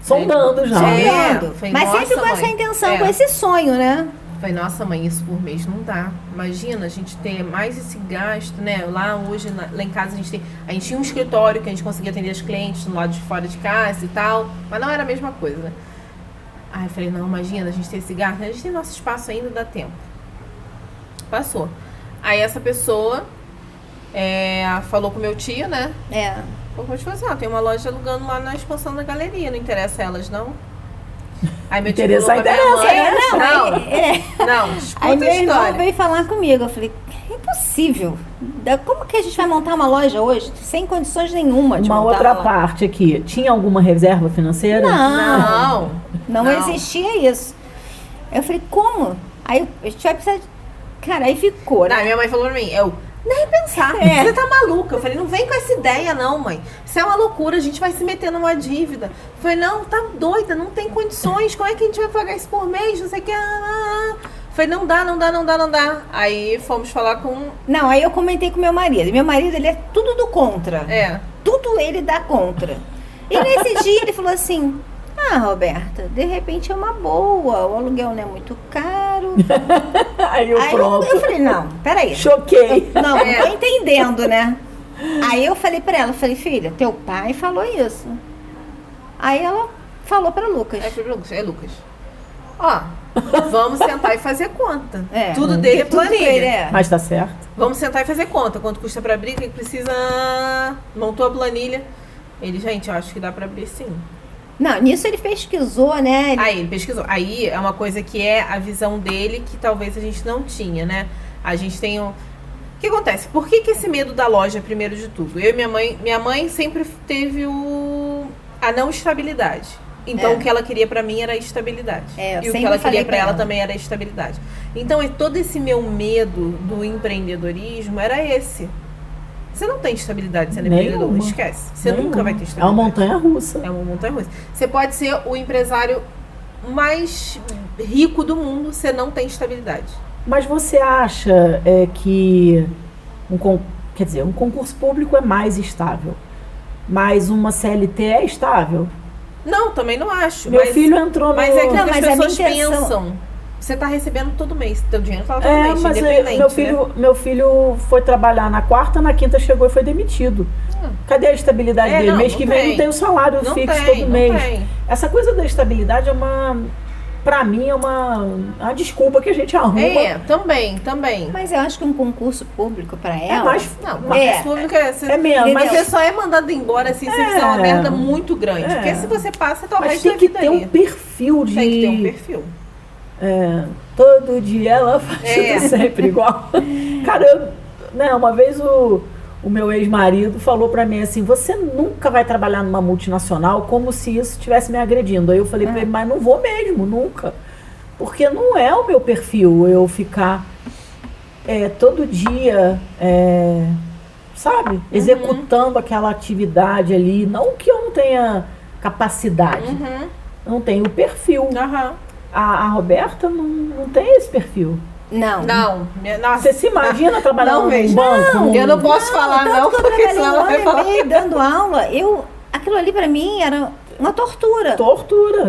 sondando já. Falei, mas sempre com essa intenção, com esse sonho, né? Falei, nossa, mãe, isso por mês não dá. Imagina a gente ter mais esse gasto, né? Lá hoje, lá em casa, a gente tinha um escritório que a gente conseguia atender as clientes no lado de fora de casa e tal, mas não era a mesma coisa. Aí eu falei, não, imagina a gente ter esse gasto, a gente tem nosso espaço ainda, dá tempo. Passou. Aí essa pessoa falou com meu tio, né? Vou te falar assim, tem uma loja alugando lá na expansão da galeria, não interessa elas, não? Aí meu tio falou pra minha mãe, não, escuta aí meu a história. irmão veio falar comigo, eu falei, é impossível. Como que a gente vai montar uma loja hoje sem condições nenhuma de montar uma outra parte aqui, tinha alguma reserva financeira? Não existia isso. Eu falei, como? Aí a gente vai precisar de... Cara, aí ficou, né? Minha mãe falou pra mim, nem pensar, você tá maluca. Eu falei, não vem com essa ideia não, mãe. Isso é uma loucura, a gente vai se meter numa dívida. Eu falei, não, tá doida, não tem condições. Como é que a gente vai pagar isso por mês? Não sei o que. Eu falei, não dá. Aí fomos falar com... Não, aí eu comentei com meu marido. Meu marido, ele é tudo do contra. Tudo ele dá contra. E nesse dia ele falou assim, Roberta, de repente é uma boa. O aluguel não é muito caro. Aí eu pronto. Eu falei, não, peraí. Choquei. Não tô entendendo, né? Aí eu falei pra ela, filha, teu pai falou isso. Aí ela falou pra Lucas. Lucas. Ó, vamos sentar e fazer conta. Tudo dele é planilha. Dele Mas tá certo. Vamos sentar e fazer conta. Quanto custa pra abrir? O que precisa? Montou a planilha. Ele, gente, eu acho que dá pra abrir sim. Não, nisso ele pesquisou, né? Aí, ele pesquisou. Aí é uma coisa que é a visão dele que talvez a gente não tinha, né? A gente tem o que acontece? Por que esse medo da loja, primeiro de tudo? Eu e minha mãe sempre teve a não estabilidade. Então, o que ela queria pra mim era estabilidade. E o que ela queria pra ela também era estabilidade. Então, todo esse meu medo do empreendedorismo era esse. Você não tem estabilidade sendo empreendedor, esquece. Você nunca vai ter estabilidade. É uma montanha-russa. É uma montanha-russa. Você pode ser o empresário mais rico do mundo, você não tem estabilidade. Mas você acha que um concurso público é mais estável, mas uma CLT é estável? Não, também não acho. Meu filho entrou no... Mas é que não, as pessoas pensam. Você tá recebendo todo mês, teu dinheiro tá todo mês, mas independente, meu filho foi trabalhar na quarta, na quinta chegou e foi demitido. Cadê a estabilidade dele? Mês que vem não tem o salário fixo todo mês. Essa coisa da estabilidade pra mim é uma desculpa que a gente arruma. Também. Mas eu acho que um concurso público pra ela... Concurso público é mesmo. Mas você só é mandado embora assim, se fizer uma merda muito grande. Porque se você passa, talvez tem que ter um perfil de... Tem que ter um perfil. Todo dia ela faz tudo sempre igual. Cara, uma vez o meu ex-marido falou pra mim assim, você nunca vai trabalhar numa multinacional como se isso estivesse me agredindo. Aí eu falei pra ele, mas não vou mesmo, nunca. Porque não é o meu perfil eu ficar todo dia, sabe, executando aquela atividade ali. Não que eu não tenha capacidade, não tenho o perfil. A Roberta não tem esse perfil. Não. Nossa. Você se imagina trabalhando num banco? Não, eu não posso falar não, porque senão ela vai falar. Dando aula, aquilo ali pra mim era uma tortura.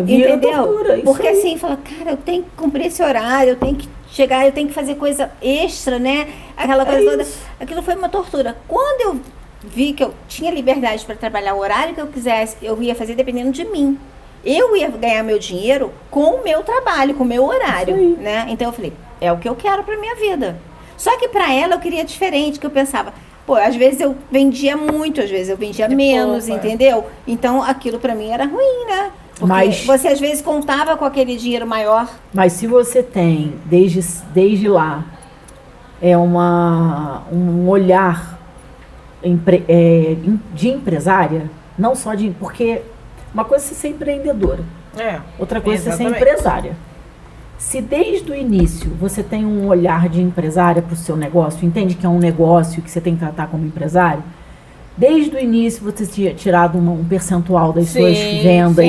Vira tortura. Porque assim, fala, cara, eu tenho que cumprir esse horário, eu tenho que chegar, eu tenho que fazer coisa extra, né? Aquela coisa toda. Aquilo foi uma tortura. Quando eu vi que eu tinha liberdade para trabalhar o horário que eu quisesse, eu ia fazer dependendo de mim. Eu ia ganhar meu dinheiro com o meu trabalho, com o meu horário, né? Então eu falei, é o que eu quero pra minha vida. Só que pra ela eu queria diferente, que eu pensava, às vezes eu vendia muito, às vezes eu vendia menos, entendeu? Então aquilo pra mim era ruim, né? Porque você às vezes contava com aquele dinheiro maior. Mas se você tem, desde lá, um olhar de empresária, não só de... Porque uma coisa é você ser empreendedora, outra coisa é você ser empresária. Se desde o início você tem um olhar de empresária para o seu negócio, entende que é um negócio que você tem que tratar como empresário, desde o início você tinha tirado um percentual das suas vendas.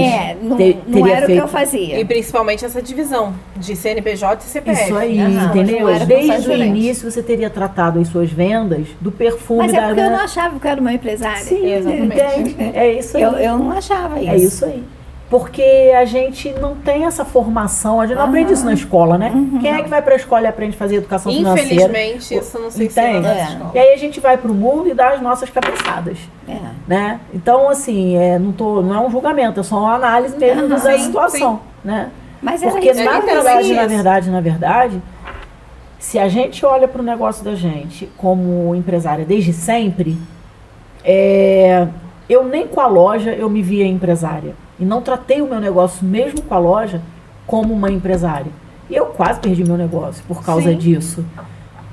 Não era o que eu fazia. E principalmente essa divisão de CNPJ e CPF. Isso aí, entendeu? Desde o início você teria tratado as suas vendas do perfume Mas porque eu não achava que eu era uma empresária. Sim, exatamente. É isso aí. Eu não achava isso. É isso aí. Porque a gente não tem essa formação, a gente não aprende isso na escola, né? Quem é que vai para a escola e aprende a fazer educação financeira? Infelizmente, isso não se ensina na escola. E aí a gente vai para o mundo e dá as nossas cabeçadas, né? Então, assim, não é um julgamento, é só uma análise mesmo da situação, né? Mas porque na verdade, se a gente olha para o negócio da gente como empresária desde sempre, eu nem com a loja eu me via empresária. E não tratei o meu negócio, mesmo com a loja, como uma empresária. E eu quase perdi meu negócio por causa disso.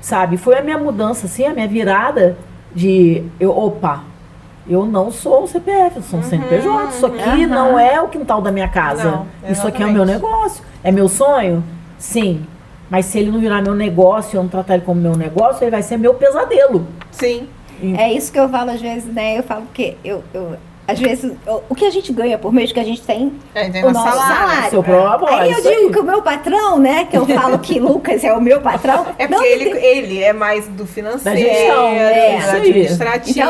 Sabe? Foi a minha mudança, assim, a minha virada de... Eu não sou um CPF, eu sou um CNPJ. Isso aqui não é o quintal da minha casa. Isso aqui é o meu negócio. É meu sonho? Sim. Mas se ele não virar meu negócio, eu não tratar ele como meu negócio, ele vai ser meu pesadelo. Sim. É isso que eu falo às vezes, né? Eu falo que às vezes, o que a gente ganha por mês que a gente tem o nosso salário. Seu próprio, aí eu digo que o meu patrão, né? Que eu falo que Lucas é o meu patrão. É porque ele é mais do financeiro, da gestão, do administrativo.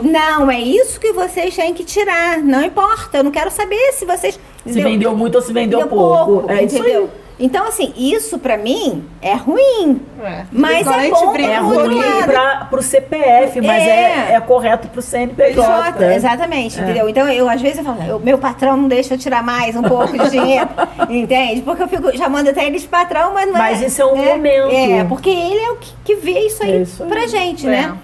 Então é isso que vocês têm que tirar. Não importa, eu não quero saber se vocês... Se vendeu muito ou se vendeu pouco. É isso aí. Então, assim, isso pra mim é ruim. Mas é bom é ruim pro CPF, mas é correto pro CNPJ. Exatamente, entendeu? Então, às vezes eu falo, meu patrão não deixa eu tirar mais um pouco de dinheiro, entende? Porque eu fico chamando até eles de patrão, mas não é. Mas isso é um momento. Porque ele é o que vê isso aí pra gente, né?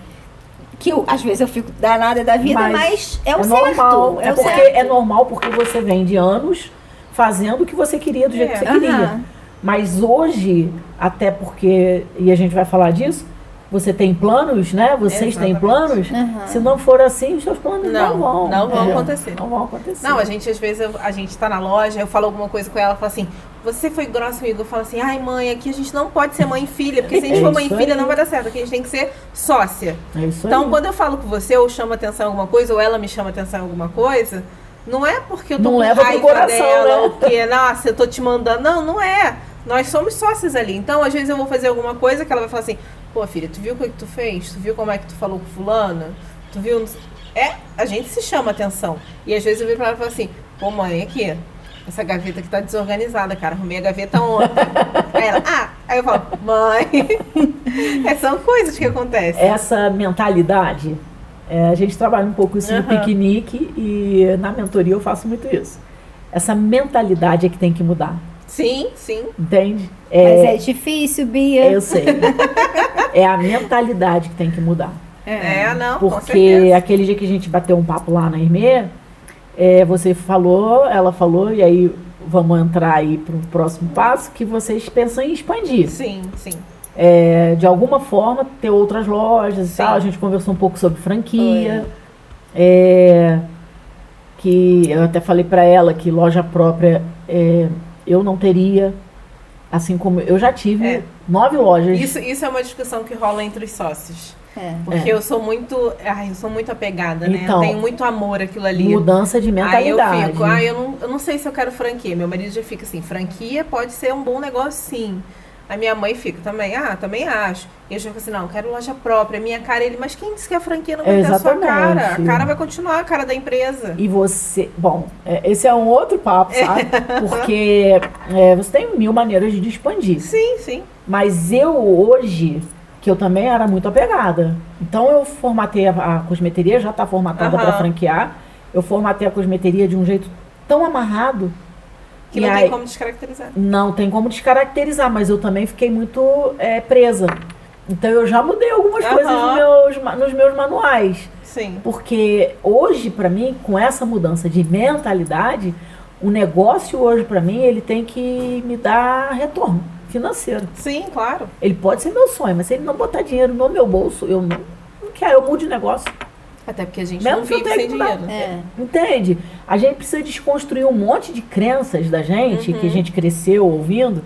Que às vezes eu fico danada da vida, mas é o certo. Normal. É normal porque você vem de anos fazendo o que você queria do jeito que você queria. Mas hoje, até porque, e a gente vai falar disso, você tem planos, né? Vocês têm planos. Se não for assim, os seus planos não vão acontecer. Não vão acontecer. Não, a gente, às vezes, a gente tá na loja, eu falo alguma coisa com ela, fala assim, você foi grossa comigo, eu falo assim, ai mãe, aqui a gente não pode ser mãe e filha, porque se a gente for mãe e filha não vai dar certo, aqui a gente tem que ser sócia. Então, quando eu falo com você, ou chamo atenção em alguma coisa, ou ela me chama atenção em alguma coisa, não é porque eu tô com raiva dela, ou porque, nossa, eu tô te mandando. Não é. Nós somos sócios ali. Então, às vezes eu vou fazer alguma coisa que ela vai falar assim, pô, filha, tu viu o que tu fez? Tu viu como é que tu falou com fulano? Tu viu? A gente se chama atenção. E às vezes eu viro pra ela e falo assim, pô, mãe, aqui, essa gaveta aqui tá desorganizada, cara. Arrumei a gaveta ontem. Aí ela, aí eu falo, mãe. São coisas que acontecem. Essa mentalidade, a gente trabalha um pouco isso no piquenique e na mentoria eu faço muito isso. Essa mentalidade é que tem que mudar. Sim. Entende? Mas é difícil, Bia. Eu sei. É a mentalidade que tem que mudar. Não, porque aquele dia que a gente bateu um papo lá na Irmê, você falou, ela falou, e aí vamos entrar aí para o próximo passo, que vocês pensam em expandir. Sim. De alguma forma, ter outras lojas e tal. A gente conversou um pouco sobre franquia. Que eu até falei para ela que loja própria eu não teria, assim como eu já tive 9 lojas. Isso é uma discussão que rola entre os sócios. Porque eu sou muito apegada, né? Então, eu tenho muito amor aquilo ali. Mudança de mentalidade. Aí eu fico, eu não sei se eu quero franquia. Meu marido já fica assim, franquia pode ser um bom negócio, sim. A minha mãe fica também, também acho. E eu já fico assim, não, eu quero loja própria, minha cara. Ele, mas quem disse que a franquia não vai ter a sua cara? A cara vai continuar a cara da empresa. E você, esse é um outro papo, sabe? Porque você tem 1000 maneiras de expandir. Sim. Mas eu hoje, que eu também era muito apegada. Então eu formatei a cosmeteria, já está formatada para franquear. Eu formatei a cosmeteria de um jeito tão amarrado. Que não tem como descaracterizar. Não tem como descaracterizar, mas eu também fiquei muito presa. Então eu já mudei algumas coisas nos meus manuais. Sim. Porque hoje, para mim, com essa mudança de mentalidade, o negócio hoje, para mim, ele tem que me dar retorno financeiro. Sim, claro. Ele pode ser meu sonho, mas se ele não botar dinheiro no meu bolso, eu não quero, eu mudo de negócio. Até porque a gente não vive sem dinheiro. Entende? A gente precisa desconstruir um monte de crenças da gente, que a gente cresceu ouvindo,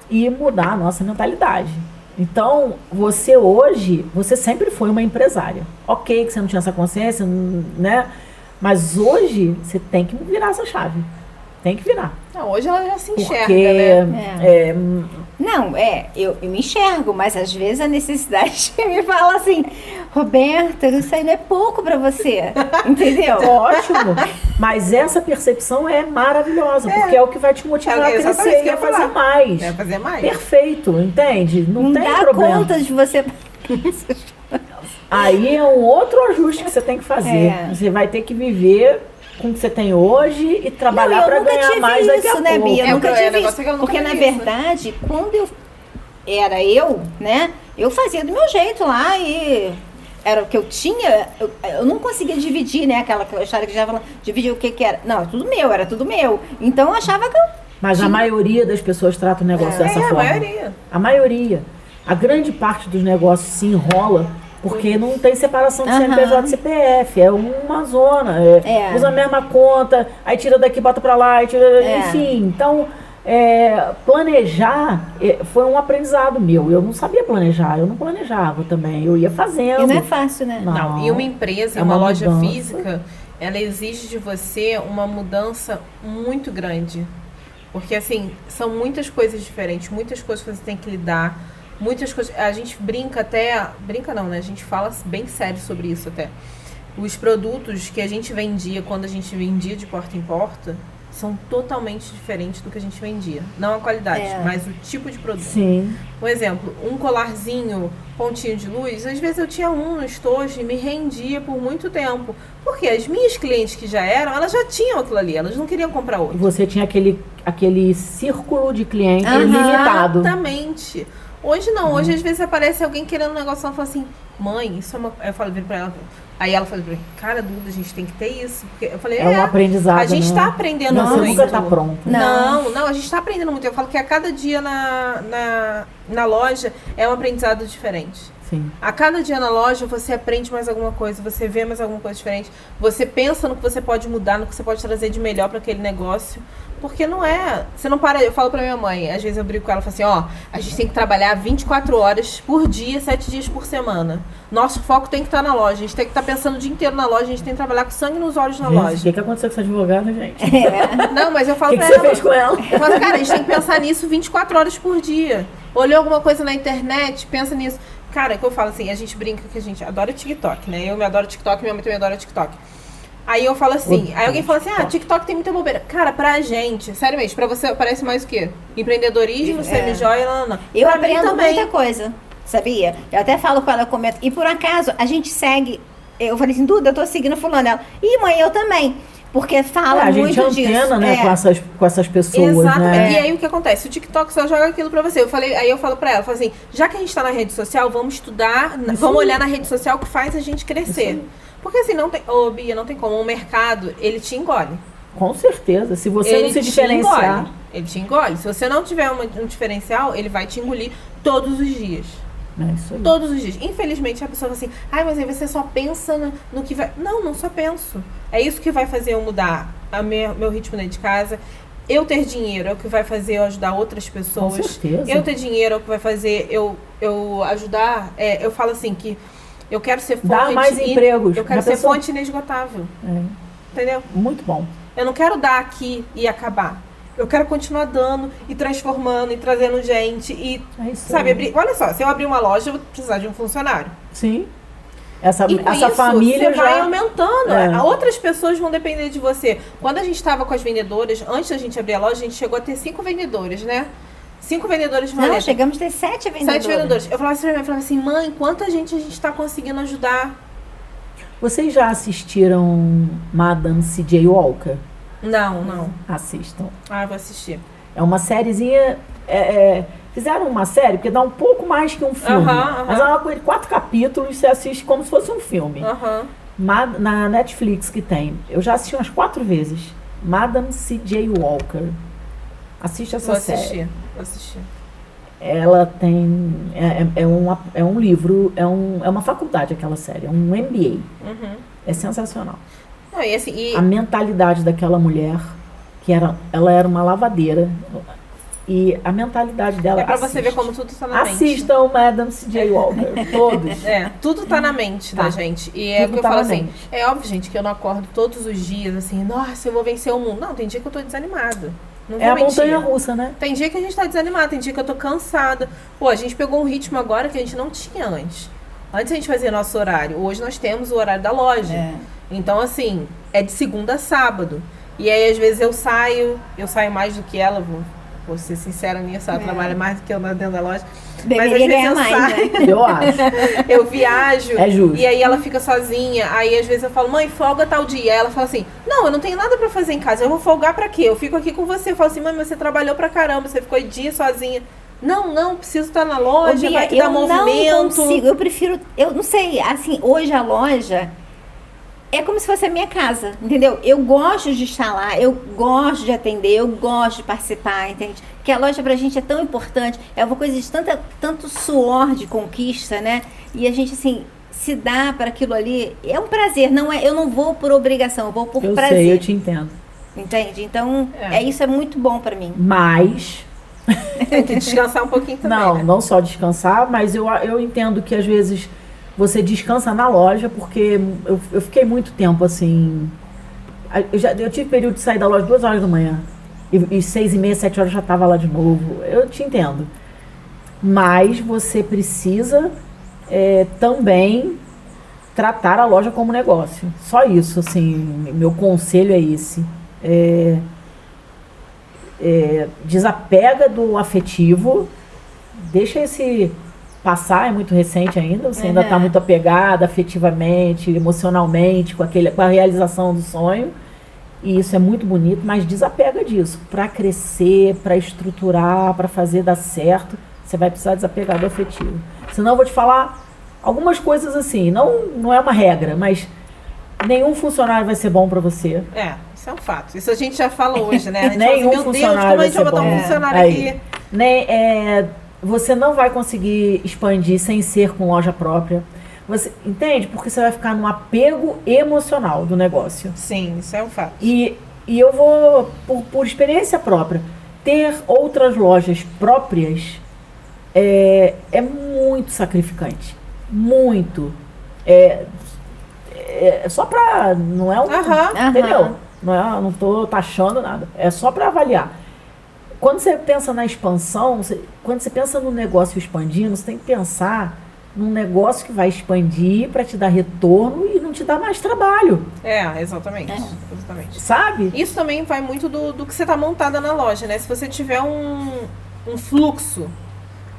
e mudar a nossa mentalidade. Então, você hoje, você sempre foi uma empresária. Ok que você não tinha essa consciência, né? Mas hoje, você tem que virar essa chave. Tem que virar. Não, hoje ela já se enxerga, né? Eu me enxergo, mas às vezes a necessidade me fala assim, Roberta, isso aí não é pouco pra você, entendeu? Ótimo, mas essa percepção é maravilhosa, porque é o que vai te motivar a crescer e a fazer mais. Fazer mais. Perfeito, entende? Não tem dá problema. Conta de você... Aí é um outro ajuste que você tem que fazer. Você vai ter que viver com o que você tem hoje e trabalhar para ganhar mais daqui a pouco. Né, Bia? Eu nunca tive isso. Porque, na verdade, quando eu era né? Eu fazia do meu jeito lá e era o que eu tinha. Eu não conseguia dividir, né? Aquela história que já falava, dividir o que era. Não, era tudo meu. Então, eu achava que eu... Mas a maioria das pessoas trata o negócio dessa forma. A maioria. A grande parte dos negócios se enrola porque não tem separação de CNPJ e CPF, é uma zona, usa a mesma conta, aí tira daqui, bota pra lá, enfim. Então, planejar foi um aprendizado meu. Eu não sabia planejar, eu não planejava também, eu ia fazendo. E não é fácil, né? Não. E uma empresa, uma loja física, ela exige de você uma mudança muito grande. Porque, assim, são muitas coisas diferentes, muitas coisas que você tem que lidar. Muitas coisas, a gente brinca não, né? A gente fala bem sério sobre isso até. Os produtos que a gente vendia quando a gente vendia de porta em porta são totalmente diferentes do que a gente vendia. Não a qualidade, mas o tipo de produto. Sim. Por exemplo, um colarzinho, pontinho de luz, às vezes eu tinha um no estojo e me rendia por muito tempo. Porque as minhas clientes que já eram, elas já tinham aquilo ali, elas não queriam comprar outro. E você tinha aquele círculo de clientes limitado. Exatamente. Hoje não, hoje às vezes aparece alguém querendo um negócio e ela fala assim, mãe, isso é uma... Eu falo, viro pra ela, aí ela falou pra mim, cara, Duda, a gente tem que ter isso. Porque eu falei, um aprendizado, a gente né? tá aprendendo Você muito. nunca tá pronto. Não, a gente tá aprendendo muito. Eu falo que a cada dia na loja é um aprendizado diferente. Sim. A cada dia na loja você aprende mais alguma coisa, você vê mais alguma coisa diferente, você pensa no que você pode mudar, no que você pode trazer de melhor para aquele negócio, porque não é, você não para, eu falo pra minha mãe, às vezes eu brigo com ela e falo assim, a gente tem que trabalhar 24 horas por dia, 7 dias por semana, nosso foco tem que estar na loja, a gente tem que estar pensando o dia inteiro na loja, a gente tem que trabalhar com sangue nos olhos na loja. O que aconteceu com essa advogada, gente? Não, mas eu falo pra ela. O que você fez com ela? Eu falo, cara, a gente tem que pensar nisso 24 horas por dia, olhou alguma coisa na internet, pensa nisso. Cara, que eu falo assim, a gente brinca que a gente adora TikTok, né? Eu me adoro TikTok, minha mãe também adora TikTok. Aí eu falo assim, aí alguém fala assim, TikTok tem muita bobeira. Cara, pra gente, sério mesmo, pra você parece mais o quê? Empreendedorismo, semi-joia, não. Eu aprendo muita coisa, sabia? Eu até falo com ela, comento. E por acaso, a gente segue, eu falei assim, Duda, eu tô seguindo fulano. Ela, mãe, eu também. Porque fala muito disso. A gente antena, né, com essas pessoas, exatamente. Né? E aí o que acontece? O TikTok só joga aquilo pra você. Aí eu falo pra ela, assim, já que a gente tá na rede social, vamos estudar, vamos olhar na rede social o que faz a gente crescer. Porque assim, não tem, Bia, não tem como. O mercado, ele te engole. Com certeza. Se você não se diferenciar... Ele te engole. Se você não tiver um diferencial, ele vai te engolir todos os dias. É isso aí. Todos os dias. Infelizmente, a pessoa fala assim, mas aí você só pensa no que vai... Não só penso. É isso que vai fazer eu mudar meu ritmo dentro de casa. Eu ter dinheiro é o que vai fazer eu ajudar outras pessoas. Com certeza. Eu ter dinheiro é o que vai fazer eu ajudar... eu falo assim, que eu quero ser fonte... Dar mais empregos. Eu quero ser fonte inesgotável. Entendeu? Muito bom. Eu não quero dar aqui e acabar. Eu quero continuar dando e transformando e trazendo gente e, sabe, olha só, se eu abrir uma loja, eu vou precisar de um funcionário. Sim. Essa isso, família você já vai aumentando. Outras pessoas vão depender de você. Quando a gente estava com as vendedoras, antes da gente abrir a loja, a gente chegou a ter 5 vendedores, né? 5 vendedores de maleta. Não, chegamos a ter 7 vendedores. 7 vendedores. Eu falava assim, mãe, quanta gente a gente está conseguindo ajudar? Vocês já assistiram Madame C.J. Walker? Não. Assistam. Eu vou assistir. É uma sériezinha... Fizeram uma série, porque dá um pouco mais que um filme. Mas é uma coisa de 4 capítulos, você assiste como se fosse um filme. Na Netflix que tem. Eu já assisti umas 4 vezes. Madame C.J. Walker. Assiste essa série. Vou assistir. Ela tem... É um livro, é uma faculdade aquela série. É um MBA. É sensacional. A mentalidade daquela mulher, ela era uma lavadeira, e a mentalidade dela... pra você ver como tudo tá na mente. Assistam Madame C.J. Walker, todos. Tudo tá na mente da gente. E é o que eu falo assim, é óbvio, gente, que eu não acordo todos os dias, assim, nossa, eu vou vencer o mundo. Não, tem dia que eu tô desanimada. Não vou mentir. A montanha-russa, né? Tem dia que a gente tá desanimada, tem dia que eu tô cansada. Pô, a gente pegou um ritmo agora que a gente não tinha antes. Antes a gente fazia nosso horário, hoje nós temos o horário da loja. Então, assim, é de segunda a sábado. E aí, às vezes, eu saio mais do que ela, vou ser sincera nisso, ela trabalha mais do que eu dentro da loja. Mas às vezes eu saio, né? Eu acho. Eu viajo, é justo. E aí ela fica sozinha. Aí, às vezes, eu falo, mãe, folga tal dia. Aí ela fala assim, não, eu não tenho nada pra fazer em casa, eu vou folgar pra quê? Eu fico aqui com você. Eu falo assim, mãe, mas você trabalhou pra caramba, você ficou dia sozinha. Não, preciso estar na loja, Bia, vai te dar movimento. Não consigo, eu prefiro, eu não sei, assim, hoje a loja é como se fosse a minha casa, entendeu? Eu gosto de estar lá, eu gosto de atender, eu gosto de participar, entende? Porque a loja pra gente é tão importante, é uma coisa de tanto suor de conquista, né? E a gente, assim, se dá para aquilo ali, é um prazer, eu não vou por obrigação, eu vou por prazer. Eu sei, eu te entendo. Entende? Então, isso é muito bom pra mim. Mas... Tem que descansar um pouquinho também. Não só descansar, mas eu entendo que às vezes você descansa na loja, porque eu fiquei muito tempo assim. Eu tive período de sair da loja 2 horas da manhã. E 6h30, 7 horas já estava lá de novo. Eu te entendo. Mas você precisa também tratar a loja como negócio. Só isso, assim, meu conselho é esse. desapega do afetivo, deixa esse passar, é muito recente ainda, você ainda está muito apegada afetivamente, emocionalmente, com a realização do sonho, e isso é muito bonito, mas desapega disso. Para crescer, para estruturar, para fazer dar certo, você vai precisar desapegar do afetivo. Senão eu vou te falar algumas coisas assim, não é uma regra, mas nenhum funcionário vai ser bom para você. Isso é um fato. Isso a gente já falou hoje, né? A gente nenhum fala assim, meu Deus, como a gente vai botar um funcionário aqui? Você não vai conseguir expandir sem ser com loja própria. Você entende? Porque você vai ficar num apego emocional do negócio. Sim, isso é um fato. E eu vou, por experiência própria, ter outras lojas próprias é muito sacrificante. Muito. Só pra... Não é um... Entendeu? Não tô taxando nada. É só para avaliar. Quando você pensa na expansão, quando você pensa no negócio expandindo, você tem que pensar num negócio que vai expandir para te dar retorno e não te dar mais trabalho. Exatamente. Exatamente. Sabe? Isso também vai muito do que você está montada na loja, né? Se você tiver um fluxo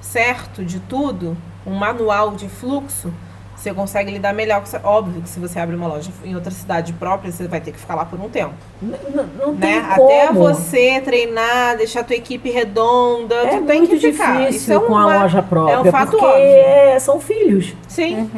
certo de tudo, um manual de fluxo, você consegue lidar melhor. Óbvio que se você abre uma loja em outra cidade própria, você vai ter que ficar lá por um tempo. Não tem né? como. Até você treinar, deixar a tua equipe redonda, tu tem muito que ficar. difícil Isso com a loja própria, é um fato porque óbvio. São filhos. Sim.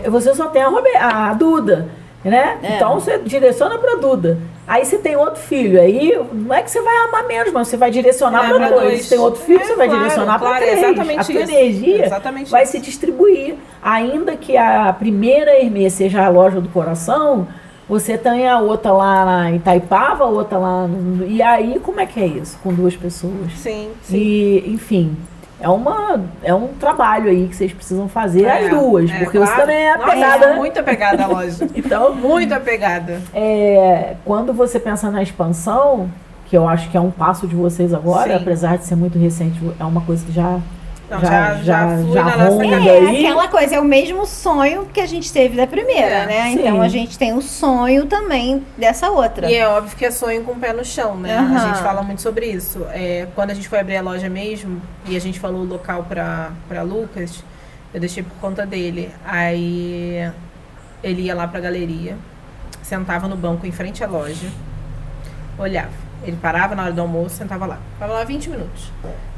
Você só tem a Duda, né? Então você direciona pra Duda. Aí você tem outro filho, aí não é que você vai amar menos, mas você vai direcionar para dois. Se tem outro filho, você vai direcionar para três. Exatamente a tua energia vai se distribuir. Ainda que a primeira Hermê seja a loja do coração, você tem a outra lá em Itaipava, a outra lá e aí como é que é isso? Com duas pessoas. Sim. E, enfim, é um trabalho aí que vocês precisam fazer as duas, porque claro. você também é apegada. Muito apegada à loja. Então, muito apegada. Quando você pensa na expansão, que eu acho que é um passo de vocês agora, apesar de ser muito recente, é uma coisa que já flui na nossa aí. Aquela coisa, é o mesmo sonho que a gente teve da primeira, né? Sim. Então a gente tem o sonho também dessa outra. E é óbvio que é sonho com o pé no chão, né? A gente fala muito sobre isso. Quando a gente foi abrir a loja mesmo, e a gente falou o local pra Lucas, eu deixei por conta dele. Aí ele ia lá pra galeria, sentava no banco em frente à loja, olhava. Ele parava na hora do almoço, sentava lá. Ficava lá 20 minutos.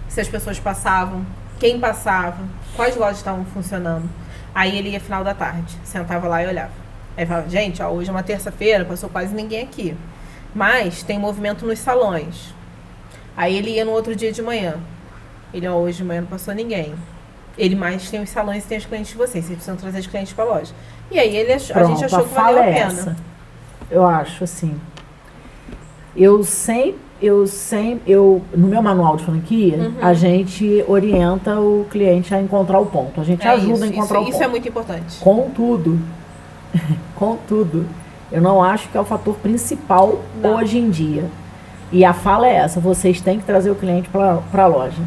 Se as pessoas passavam, quem passava, quais lojas estavam funcionando. Aí ele ia final da tarde, sentava lá e olhava. Aí falava, gente, hoje é uma terça-feira, passou quase ninguém aqui. Mas tem movimento nos salões. Aí ele ia no outro dia de manhã. Hoje de manhã não passou ninguém. Ele mais tem os salões e tem os clientes de vocês precisam trazer os clientes para a loja. E aí a gente achou que valeu a pena. Eu acho assim. No meu manual de franquia, a gente orienta o cliente a encontrar o ponto. A gente ajuda a encontrar o ponto. Isso é muito importante. Contudo, eu não acho que é o fator principal hoje em dia. E a fala é essa, vocês têm que trazer o cliente para a loja.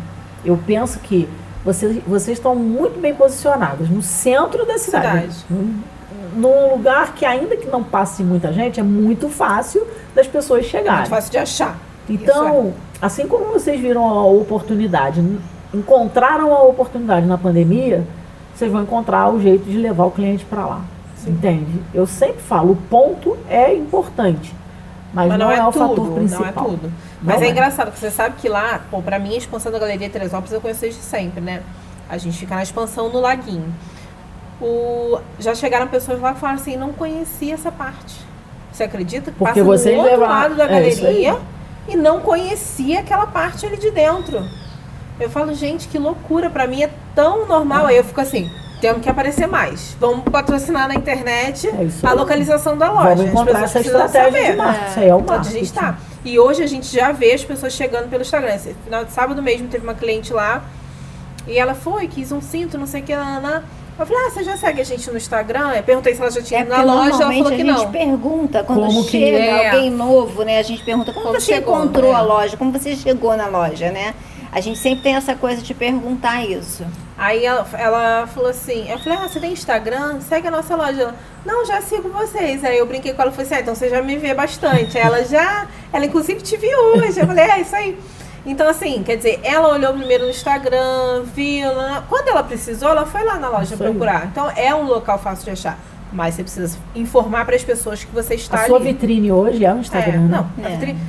Eu penso que vocês estão muito bem posicionados no centro da cidade. Num lugar que, ainda que não passe muita gente, é muito fácil das pessoas chegarem. É muito fácil de achar. Então, assim como vocês viram a oportunidade, encontraram a oportunidade na pandemia, vocês vão encontrar o jeito de levar o cliente para lá. Entende? Eu sempre falo, o ponto é importante, mas não é o fator principal. Não é tudo. Mas é engraçado, porque você sabe que lá, pra mim, a expansão da Galeria Teresópolis eu conheço desde sempre, né? A gente fica na expansão no Laguinho. Já chegaram pessoas lá que falaram assim, não conhecia essa parte. Você acredita? Que porque passa vocês do outro lado da galeria isso e não conhecia aquela parte ali de dentro. Eu falo, gente, que loucura. Pra mim é tão normal. Aí eu fico assim, temos que aparecer mais. Vamos patrocinar na internet a localização da loja. Vamos encontrar essa estratégia de marketing. Isso aí é o marketing. A gente tá. E hoje a gente já vê as pessoas chegando pelo Instagram. Esse final de sábado mesmo teve uma cliente lá e ela quis um cinto, não sei o que, eu falei, você já segue a gente no Instagram? Eu perguntei se ela já tinha ido na loja, ela falou que não. A gente pergunta, quando chega alguém novo, né? A gente pergunta, como você encontrou a loja? Como você chegou na loja, né? A gente sempre tem essa coisa de perguntar isso. Aí ela falou assim, eu falei, você tem Instagram? Segue a nossa loja. Ela, não, já sigo vocês. Aí eu brinquei com ela e falei assim, então você já me vê bastante. Ela inclusive te viu hoje. Eu falei, isso aí. Então, assim, quer dizer, ela olhou primeiro no Instagram, viu, quando ela precisou, ela foi lá na loja procurar. Então, é um local fácil de achar. Mas você precisa informar para as pessoas que você está ali. A sua vitrine hoje é o Instagram, Não,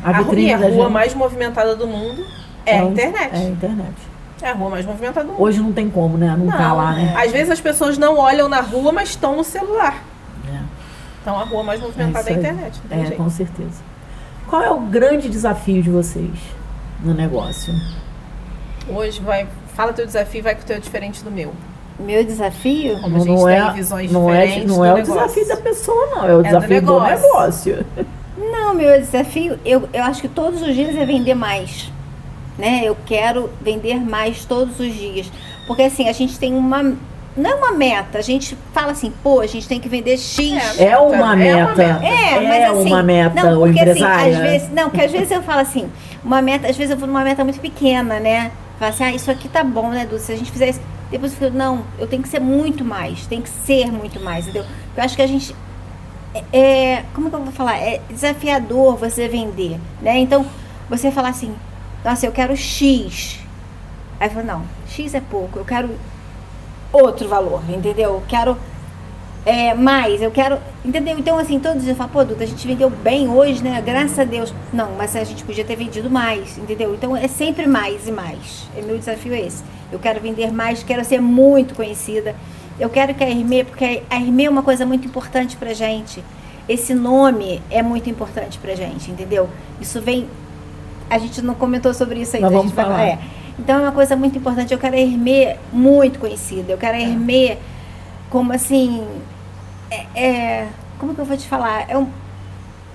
a vitrine, a rua mais movimentada do mundo é a internet. É a internet. É a rua mais movimentada do mundo. Hoje não tem como, né? Não tá lá, né? Às vezes as pessoas não olham na rua, mas estão no celular. Então, a rua mais movimentada é a internet. Com certeza. Qual é o grande desafio de vocês no negócio? Hoje, fala teu desafio e vai com o teu diferente do meu. Meu desafio? Como a gente tem visões diferentes Não é o desafio da pessoa, não. É o desafio do negócio. Não, meu desafio, eu acho que todos os dias é vender mais. Né? Eu quero vender mais todos os dias. Porque assim, a gente tem uma... Não é uma meta, a gente fala assim, pô, a gente tem que vender X. É uma meta. Mas assim, uma meta, não, porque empresária. assim, porque às vezes eu falo assim, uma meta, às vezes eu vou numa meta muito pequena, né? Falo assim, isso aqui tá bom, né, Duda? Se a gente fizer isso, depois eu falo, não, eu tenho que ser muito mais, tem que ser muito mais, entendeu? Eu acho que a gente, como que eu vou falar? É desafiador você vender, né? Então, você falar assim, nossa, eu quero X. Aí eu falo, não, X é pouco, eu quero outro valor, entendeu? Eu quero mais, eu quero, entendeu? Então, assim, todos os dias eu falo, pô, Duda, a gente vendeu bem hoje, né? Graças a Deus. Não, mas a gente podia ter vendido mais, entendeu? Então, é sempre mais e mais. Meu desafio é esse. Eu quero vender mais, quero ser muito conhecida. Eu quero que a Hermê, porque a Hermê é uma coisa muito importante pra gente. Esse nome é muito importante pra gente, entendeu? Isso vem... A gente não comentou sobre isso ainda. Nós vamos falar. Então, é uma coisa muito importante. Eu quero a Hermê muito conhecida. Eu quero a Hermê como, assim... como que eu vou te falar?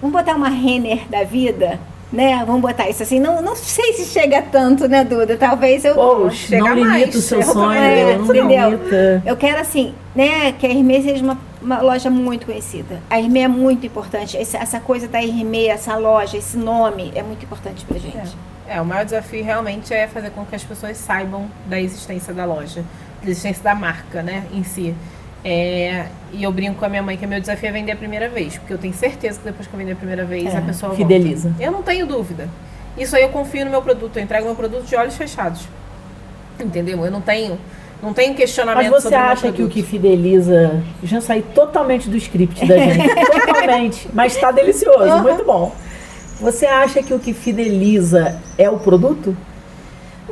Vamos botar uma Renner da vida, né? Vamos botar isso assim. Não sei se chega tanto, né, Duda? Talvez eu... Poxa, não limita o seu sonho. Não limita. Eu quero, assim, né? Que a Hermê seja uma loja muito conhecida. A Hermê é muito importante. Essa coisa da Hermê, essa loja, esse nome é muito importante pra gente. O maior desafio realmente é fazer com que as pessoas saibam da existência da loja, da existência da marca, né, em si. E eu brinco com a minha mãe que meu desafio é vender a primeira vez, porque eu tenho certeza que depois que eu vender a primeira vez, a pessoa fideliza. Volta. Eu não tenho dúvida. Isso aí eu confio no meu produto, eu entrego meu produto de olhos fechados. Entendeu? Eu não tenho questionamento sobre o Mas você acha que o que fideliza... Já saí totalmente do script da gente. Totalmente. Mas tá delicioso, muito bom. Você acha que o que fideliza é o produto?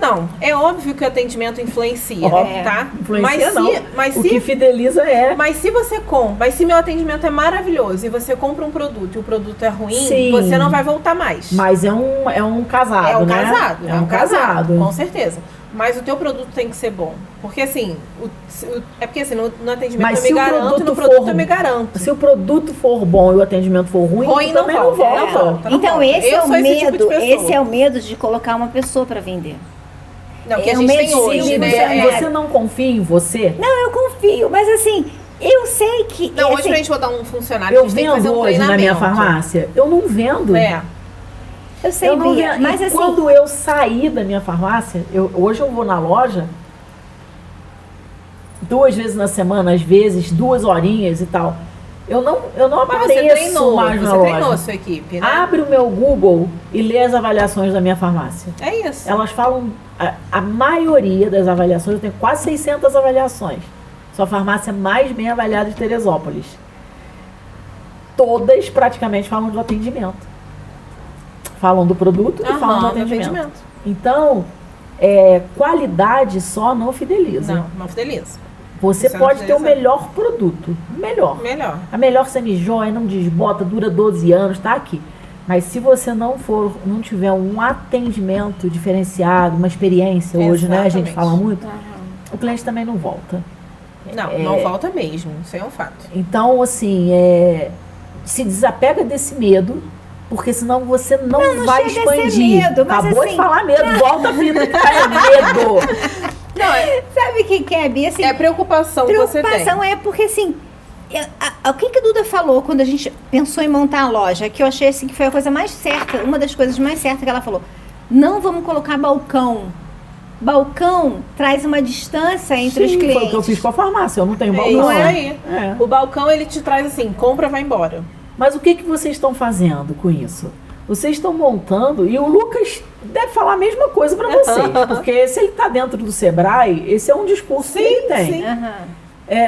Não, é óbvio que o atendimento influencia, tá? Influencia mas o que fideliza Mas se você mas se meu atendimento é maravilhoso e você compra um produto e o produto é ruim, sim, você não vai voltar mais. Mas é um casado, né? É um casado, com certeza. Mas o teu produto tem que ser bom. Porque assim, no atendimento eu me garanto, no produto eu me garanto. Se o produto for bom e o atendimento for ruim, também não volta. Então esse é o medo, esse é o medo de colocar uma pessoa para vender. Não, que a gente tem hoje, né? Você não confia em você? Não, eu confio, mas assim, eu sei que... Não, hoje pra gente botar um funcionário, eu vendo hoje na minha farmácia, eu não vendo. Eu sei, eu Bia, mas assim... Quando eu saí da minha farmácia, hoje eu vou na loja 2 vezes na semana, às vezes 2 horinhas e tal. Eu não apareço mais na loja. Você treinou a sua equipe, né? Abre o meu Google e lê as avaliações da minha farmácia. É isso. Elas falam... A maioria das avaliações, eu tenho quase 600 avaliações. Sou a farmácia mais bem avaliada de Teresópolis. Todas praticamente falam do atendimento. Falam do produto e falam do atendimento. Então, qualidade só não fideliza. Não fideliza. Você pode ter o melhor produto. Melhor. A melhor semijoia, não desbota, dura 12 anos, tá aqui. Mas se você não tiver um atendimento diferenciado, uma experiência, hoje, né, a gente fala muito, o cliente também não volta. Não volta mesmo, isso é um fato. Então, assim, se desapega desse medo, porque senão você não vai expandir. Medo, mas acabou assim, de falar medo, volta a vida, que tá medo. Sabe o que é, Bia? Assim, preocupação que você tem. Preocupação é porque, assim, o que a Duda falou quando a gente pensou em montar a loja, que eu achei assim que foi a coisa mais certa, uma das coisas mais certas que ela falou. Não vamos colocar balcão. Balcão traz uma distância entre os clientes. Foi o que eu fiz com a farmácia, eu não tenho balcão. Isso aí. O balcão, ele te traz assim, compra, vai embora. Mas o que vocês estão fazendo com isso? Vocês estão montando, e o Lucas deve falar a mesma coisa para vocês, porque se ele está dentro do Sebrae, esse é um discurso que ele tem. Sim.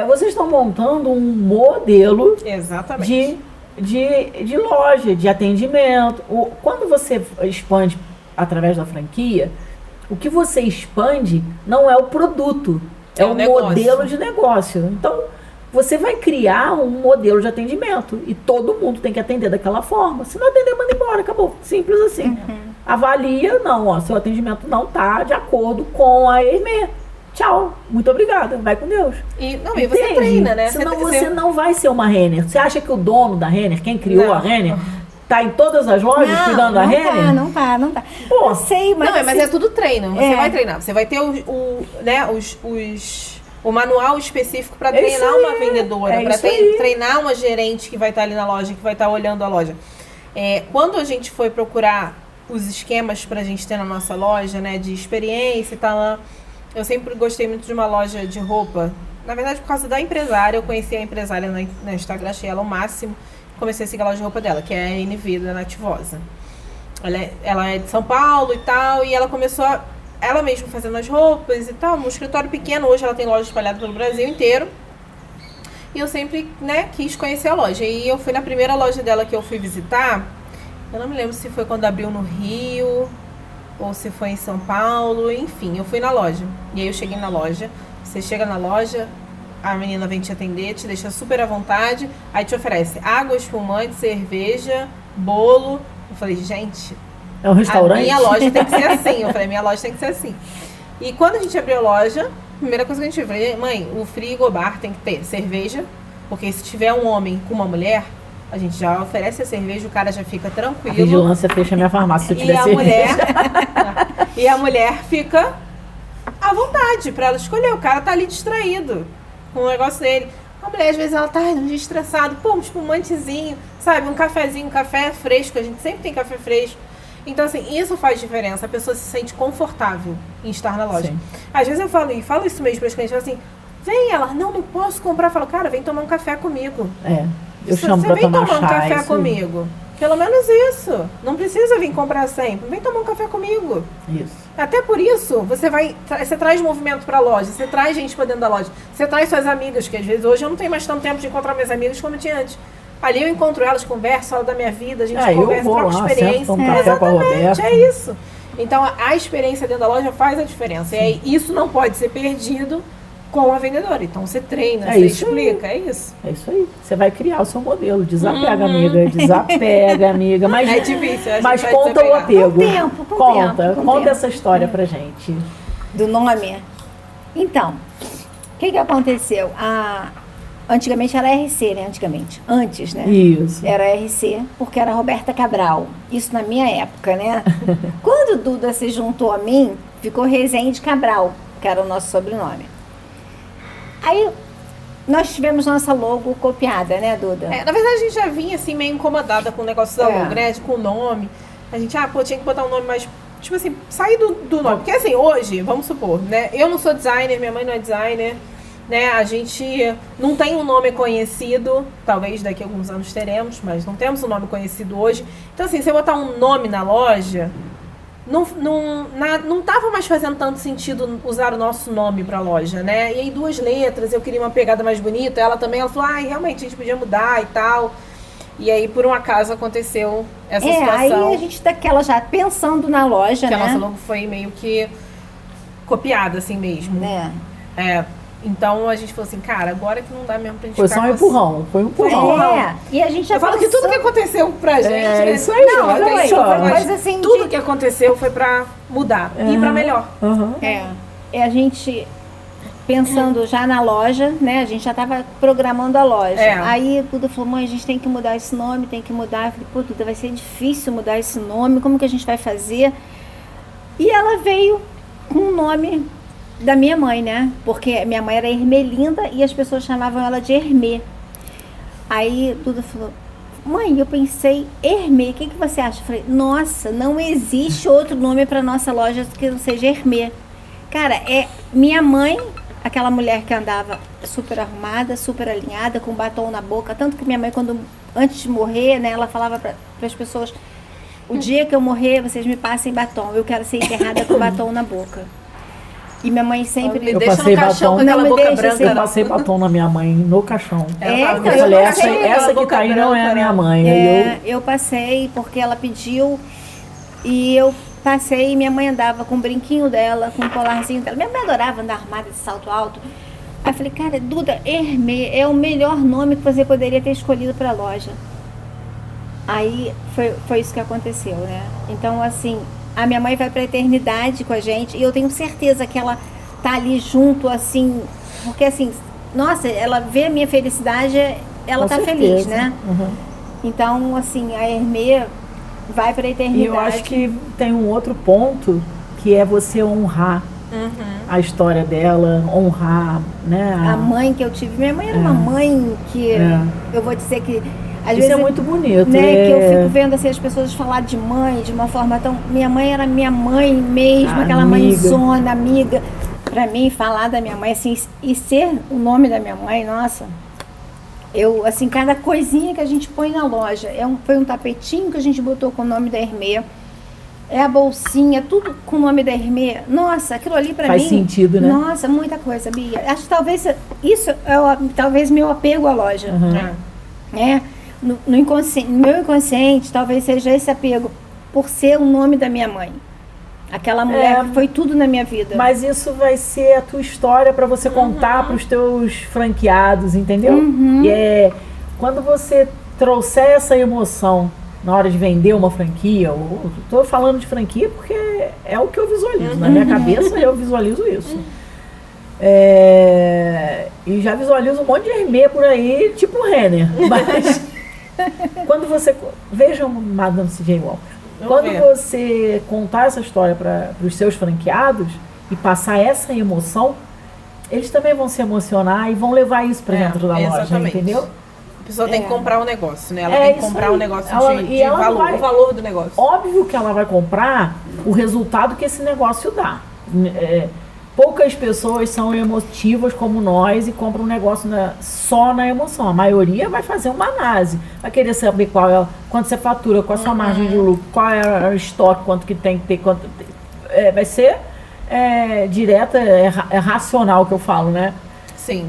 Vocês estão montando um modelo Exatamente. de loja, de atendimento. Quando você expande através da franquia, o que você expande não é o produto, é o modelo de negócio. Então, você vai criar um modelo de atendimento e todo mundo tem que atender daquela forma. Se não atender, manda embora, acabou. Simples assim. Avalia, não, seu atendimento não está de acordo com a Hermê. Tchau, muito obrigada, vai com Deus. E você treina, né? Senão você não vai ser uma Renner. Você acha que o dono da Renner, quem criou a Renner, tá em todas as lojas cuidando da Renner? Não tá. Pô, eu sei, mas... Não, mas é tudo treino. Você vai treinar. Você vai ter o manual específico para treinar uma vendedora, para treinar uma gerente que vai estar ali na loja, que vai estar olhando a loja. Quando a gente foi procurar os esquemas para a gente ter na nossa loja, né, de experiência e tal, eu sempre gostei muito de uma loja de roupa. Na verdade, por causa da empresária, eu conheci a empresária no Instagram, achei ela o máximo. Comecei a seguir a loja de roupa dela, que é a NV da Nativosa. Ela é de São Paulo e tal, e ela começou ela mesma fazendo as roupas e tal, um escritório pequeno. Hoje ela tem loja espalhada pelo Brasil inteiro. E eu sempre, quis conhecer a loja. E eu fui na primeira loja dela que eu fui visitar. Eu não me lembro se foi quando abriu no Rio ou se foi em São Paulo. Enfim, eu fui na loja. E aí eu cheguei na loja. Você chega na loja, a menina vem te atender, te deixa super à vontade. Aí te oferece água, espumante, cerveja, bolo. Eu falei, gente... É um restaurante? A minha loja tem que ser assim. Eu falei, minha loja tem que ser assim. E quando a gente abriu a loja, a primeira coisa que a gente falou, mãe, o frigobar tem que ter cerveja, porque se tiver um homem com uma mulher, a gente já oferece a cerveja, o cara já fica tranquilo. A vigilância fecha a minha farmácia se eu tiver cerveja. E a mulher fica à vontade pra ela escolher. O cara tá ali distraído com o negócio dele. A mulher, às vezes, ela tá um dia estressada. Pô, um espumantezinho, sabe? Um cafezinho, um café fresco. A gente sempre tem café fresco. Então, assim, isso faz diferença. A pessoa se sente confortável em estar na loja. Sim. Às vezes eu falo isso mesmo para os clientes, assim, vem, ela, não posso comprar. Eu falo, cara, vem tomar um café comigo. Eu chamo pra tomar um café comigo. Pelo menos isso. Não precisa vir comprar sempre. Vem tomar um café comigo. Isso. Até por isso, você traz movimento pra loja, você traz gente pra dentro da loja, você traz suas amigas, que às vezes hoje eu não tenho mais tanto tempo de encontrar minhas amigas como eu tinha antes. Ali eu encontro elas, converso, falo da minha vida, a gente conversa, troca experiência. Um café com a Roberta. É isso. Então a experiência dentro da loja faz a diferença. E aí, isso não pode ser perdido com a vendedora. Então você treina, você explica, é isso. É isso aí. Você vai criar o seu modelo. Desapega, amiga. Desapega, amiga. Mas, é difícil. Mas conta o apego. Com conta essa história pra gente. Do nome. Então, o que aconteceu? Antigamente era RC, né? Antes, né? Isso. Era RC, porque era Roberta Cabral. Isso na minha época, né? Quando Duda se juntou a mim, ficou Rezende Cabral, que era o nosso sobrenome. Aí, nós tivemos nossa logo copiada, né, Duda? Na verdade, a gente já vinha, assim, meio incomodada com o negócio da logo, né? Com o nome. A gente, tinha que botar um nome mais... Tipo assim, sair do nome. Porque, assim, hoje, vamos supor, né? Eu não sou designer, minha mãe não é designer... Né, a gente não tem um nome conhecido, talvez daqui a alguns anos teremos, mas não temos um nome conhecido hoje. Então, assim, se eu botar um nome na loja, não tava mais fazendo tanto sentido usar o nosso nome pra loja, né? E aí 2 letras, eu queria uma pegada mais bonita, ela falou, realmente a gente podia mudar e tal. E aí, por um acaso, aconteceu essa situação. Aí a gente daquela já pensando na loja, que né? a nossa logo foi meio que copiada, assim mesmo. Então a gente falou assim, cara, agora que não dá mesmo pra gente ficar... Foi só um empurrão, foi um empurrão. E a gente já falo que tudo que aconteceu pra gente... É isso aí, mas assim... Tudo que aconteceu foi pra mudar e pra melhor. E a gente, pensando já na loja, né? A gente já tava programando a loja. Aí Duda falou, mãe, a gente tem que mudar esse nome, tem que mudar. Eu falei, pô, Duda, vai ser difícil mudar esse nome, como que a gente vai fazer? E ela veio com um nome... da minha mãe, né? Porque minha mãe era Hermelinda e as pessoas chamavam ela de Hermê. Aí Duda falou, mãe, eu pensei, Hermê, o que você acha? Eu falei, nossa, não existe outro nome para nossa loja que não seja Hermê. Cara, minha mãe, aquela mulher que andava super arrumada, super alinhada, com batom na boca, tanto que minha mãe, antes de morrer, né, ela falava para as pessoas, o dia que eu morrer, vocês me passem batom. Eu quero ser enterrada com batom na boca. E minha mãe sempre me deixa no caixão com aquela boca branca. Eu passei batom na minha mãe no caixão. Então, eu falei, essa que tá aí não é a minha mãe. Eu passei porque ela pediu e eu passei e minha mãe andava com o brinquinho dela, com o colarzinho dela. Minha mãe adorava andar armada de salto alto. Aí eu falei, cara, Duda, Hermê é o melhor nome que você poderia ter escolhido para a loja. Aí foi isso que aconteceu, né? Então, assim, a minha mãe vai para a eternidade com a gente e eu tenho certeza que ela tá ali junto, assim, porque assim, nossa, ela vê a minha felicidade, ela com tá certeza. feliz, né? Então, assim, a Hermê vai para a eternidade. E eu acho que tem um outro ponto que é você honrar a história dela, honrar, né? A mãe que eu tive. Minha mãe era uma mãe que eu vou dizer que às isso vezes é muito bonito, né? Que eu fico vendo assim, as pessoas falar de mãe de uma forma tão. Minha mãe era minha mãe mesmo, aquela mãezona, amiga. Pra mim, falar da minha mãe assim, e ser o nome da minha mãe, nossa. Eu, assim, cada coisinha que a gente põe na loja, foi um tapetinho que a gente botou com o nome da Hermê, é a bolsinha, tudo com o nome da Hermê. Nossa, aquilo ali pra mim... Faz sentido, né? Nossa, muita coisa, Bia. Acho que talvez isso talvez meu apego à loja. Né? No meu inconsciente, talvez seja esse apego, por ser o nome da minha mãe. Aquela mulher que foi tudo na minha vida. Mas isso vai ser a tua história para você contar para os teus franqueados, entendeu? E quando você trouxer essa emoção na hora de vender uma franquia, estou falando de franquia porque é o que eu visualizo. Na minha cabeça eu visualizo isso. E já visualizo um monte de Hermê por aí, tipo Renner. Mas quando você... Vejam Madame C.J. Walker. Quando você contar essa história para os seus franqueados e passar essa emoção, eles também vão se emocionar e vão levar isso para dentro da loja, entendeu? A pessoa tem que comprar o negócio, né? Ela tem que comprar o negócio de valor, o valor do negócio. Óbvio que ela vai comprar o resultado que esse negócio dá. Poucas pessoas são emotivas como nós e compram um negócio só na emoção. A maioria vai fazer uma análise, vai querer saber quanto você fatura, qual é a sua margem de lucro, qual é o estoque, quanto que tem que ter, vai ser direta, racional que eu falo, né? Sim.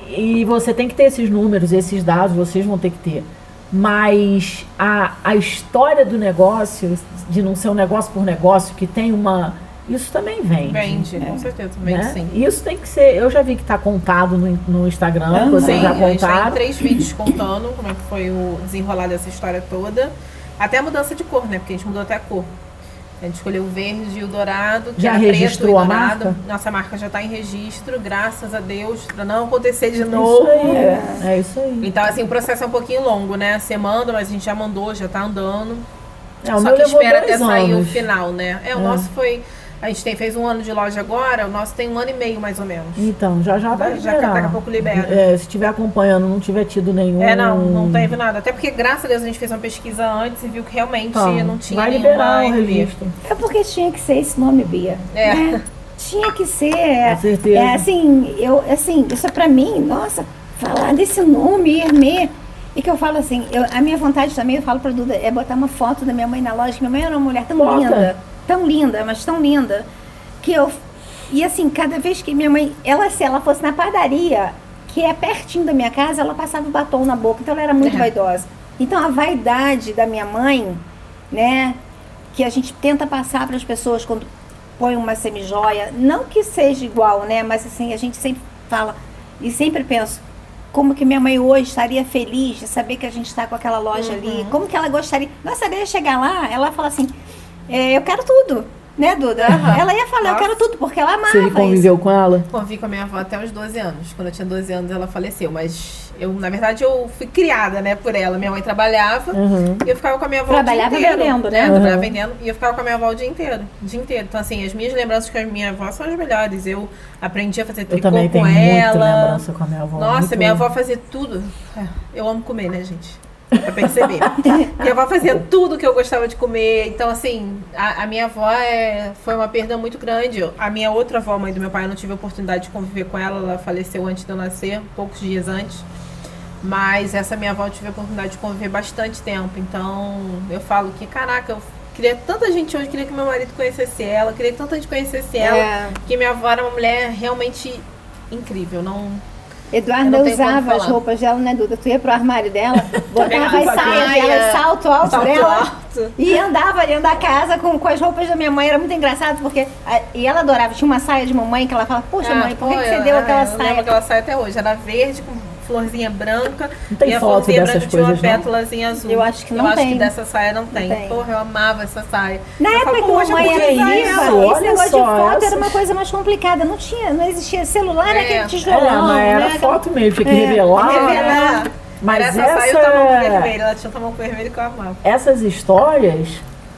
E você tem que ter esses números, esses dados, vocês vão ter que ter. Mas a história do negócio, de não ser um negócio por negócio, que tem uma... Isso também vende. Vende, com certeza, vende, né? Sim. Isso tem que ser, eu já vi que está contado no Instagram, vocês já contaram. A gente tem 3 vídeos contando como é que foi o desenrolar dessa história toda. Até a mudança de cor, né? Porque a gente mudou até a cor. A gente escolheu o verde e o dourado, que já era registrou preto e a dourado. marca? Nossa marca já está em registro, graças a Deus, para não acontecer de novo. Isso aí, isso aí. Então, assim, o processo é um pouquinho longo, né? Você manda, mas a gente já mandou, já está andando. O Só meu que espera até levou 2 sair o anos. final, né? O nosso foi... A gente fez 1 ano de loja agora, o nosso tem 1 ano e meio, mais ou menos. Então, já vai Já liberar. daqui a pouco libera. Se estiver acompanhando, não tiver tido nenhum... Não teve nada. Até porque, graças a Deus, a gente fez uma pesquisa antes e viu que realmente não tinha vai nenhuma liberar o RV. registro. É porque tinha que ser esse nome, Bia. Né? Tinha que ser. Com certeza. Isso pra mim, nossa, falar desse nome, Hermê. E que eu falo assim, a minha vontade também, eu falo pra Duda, é botar uma foto da minha mãe na loja, que minha mãe era uma mulher tão linda, mas tão linda, e assim, cada vez que minha mãe, se ela fosse na padaria, que é pertinho da minha casa, ela passava o batom na boca, então ela era muito vaidosa. Então a vaidade da minha mãe, né, que a gente tenta passar para as pessoas quando põe uma semijoia, não que seja igual, né, mas assim, a gente sempre fala, e sempre penso, como que minha mãe hoje estaria feliz de saber que a gente está com aquela loja ali, como que ela gostaria, nossa, ela ia chegar lá, ela fala assim, eu quero tudo. Né, Duda? Ela ia falar, eu quero tudo, porque ela amava Você conviveu com ela? Convivi com a minha avó até os 12 anos. Quando eu tinha 12 anos, ela faleceu. Mas, na verdade, eu fui criada, né, por ela. Minha mãe trabalhava e eu ficava com a minha avó trabalhava o dia inteiro. Vendendo, né? Trabalhava vendendo. E eu ficava com a minha avó o dia inteiro. Então, assim, as minhas lembranças com a minha avó são as melhores. Eu aprendi a fazer tricô com ela. Eu também tenho muita lembrança com a minha avó. Nossa, minha avó fazia tudo. Eu amo comer, né, gente? Pra perceber. Minha avó fazia tudo que eu gostava de comer. Então, assim, a minha avó foi uma perda muito grande. A minha outra avó, mãe do meu pai, eu não tive a oportunidade de conviver com ela. Ela faleceu antes de eu nascer, poucos dias antes. Mas essa minha avó eu tive a oportunidade de conviver bastante tempo. Então, eu falo que, caraca, Queria tanta gente hoje, queria que meu marido conhecesse ela, queria que tanta gente conhecesse ela, que minha avó era uma mulher realmente incrível, não... Eduarda usava as roupas dela, né, Duda? Tu ia pro armário dela, botava as saias dela, salto alto dela e andava dentro da casa com as roupas da minha mãe. Era muito engraçado, porque... E ela adorava. Tinha uma saia de mamãe que ela fala, poxa, mãe, por que você deu aquela saia? Eu lembro aquela saia até hoje. Era verde, com florzinha branca. Não tem e a foto florzinha dessas branca tinha uma coisas, pétalazinha azul. Eu acho que não tem. Eu acho que dessa saia não tem. Porra, eu amava essa saia. Na época que mamãe era esse negócio de foto era uma coisa mais complicada. Não existia celular, era aquele tijolão. Mas era foto mesmo, tinha que revelar. Mas essa saia eu tamanco vermelho, ela tinha um tamanco vermelho que eu amava. Essas histórias,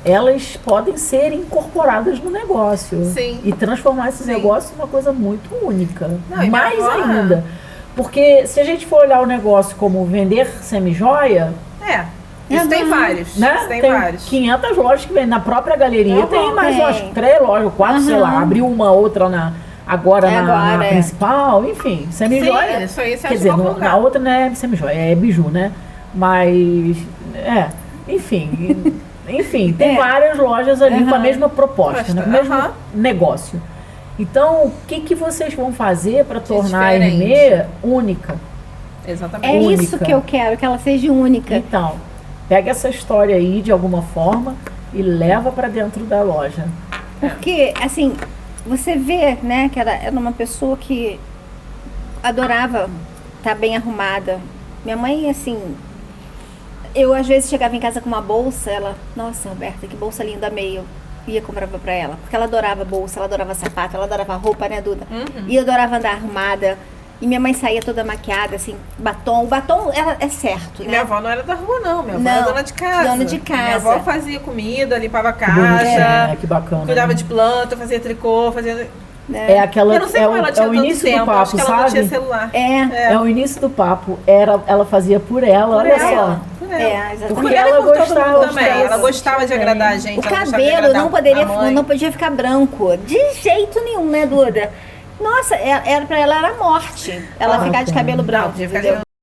elas podem ser incorporadas no negócio. Sim. E transformar esse negócio numa coisa muito única. Não, mais ainda. Porque se a gente for olhar o negócio como vender semi-joia... Isso tem vários. Né? Isso tem vários. 500 lojas que vendem na própria galeria. Tem mais umas 3 lojas, 4, sei lá. Abriu uma outra agora na principal. Enfim, semi-joia. Isso aí você quer dizer, na outra não é semi-joia, é biju, né? Mas... Enfim, tem várias lojas ali com a mesma proposta, né? Com o mesmo negócio. Então, o que vocês vão fazer para tornar a Hermê única? Exatamente. É única. Isso que eu quero, que ela seja única. Então, pega essa história aí de alguma forma e leva para dentro da loja. Porque, assim, você vê, né, que ela era uma pessoa que adorava estar bem arrumada. Minha mãe, assim, eu às vezes chegava em casa com uma bolsa, ela, nossa, Roberta, que bolsa linda, meio. Ia comprava pra ela, porque ela adorava bolsa, ela adorava sapato, ela adorava roupa, né, Duda? E adorava andar arrumada. E minha mãe saía toda maquiada, assim, batom. O batom é certo, né? Minha avó não era da rua, não. Minha avó era dona de casa. Dona de casa. Minha avó fazia comida, limpava a caixa. Que bacana. Cuidava de planta, fazia tricô, fazia... É aquela, eu não sei como ela tinha o início tempo, do papo, acho que ela sabe? não tinha celular. É o início do papo. Ela fazia por ela, olha só. Exatamente. Porque ela gostava também. Ela gostava de agradar a gente. O cabelo não podia ficar branco. De jeito nenhum, né, Duda? Nossa, pra ela era morte. Ela ficar de cabelo branco. Podia ficar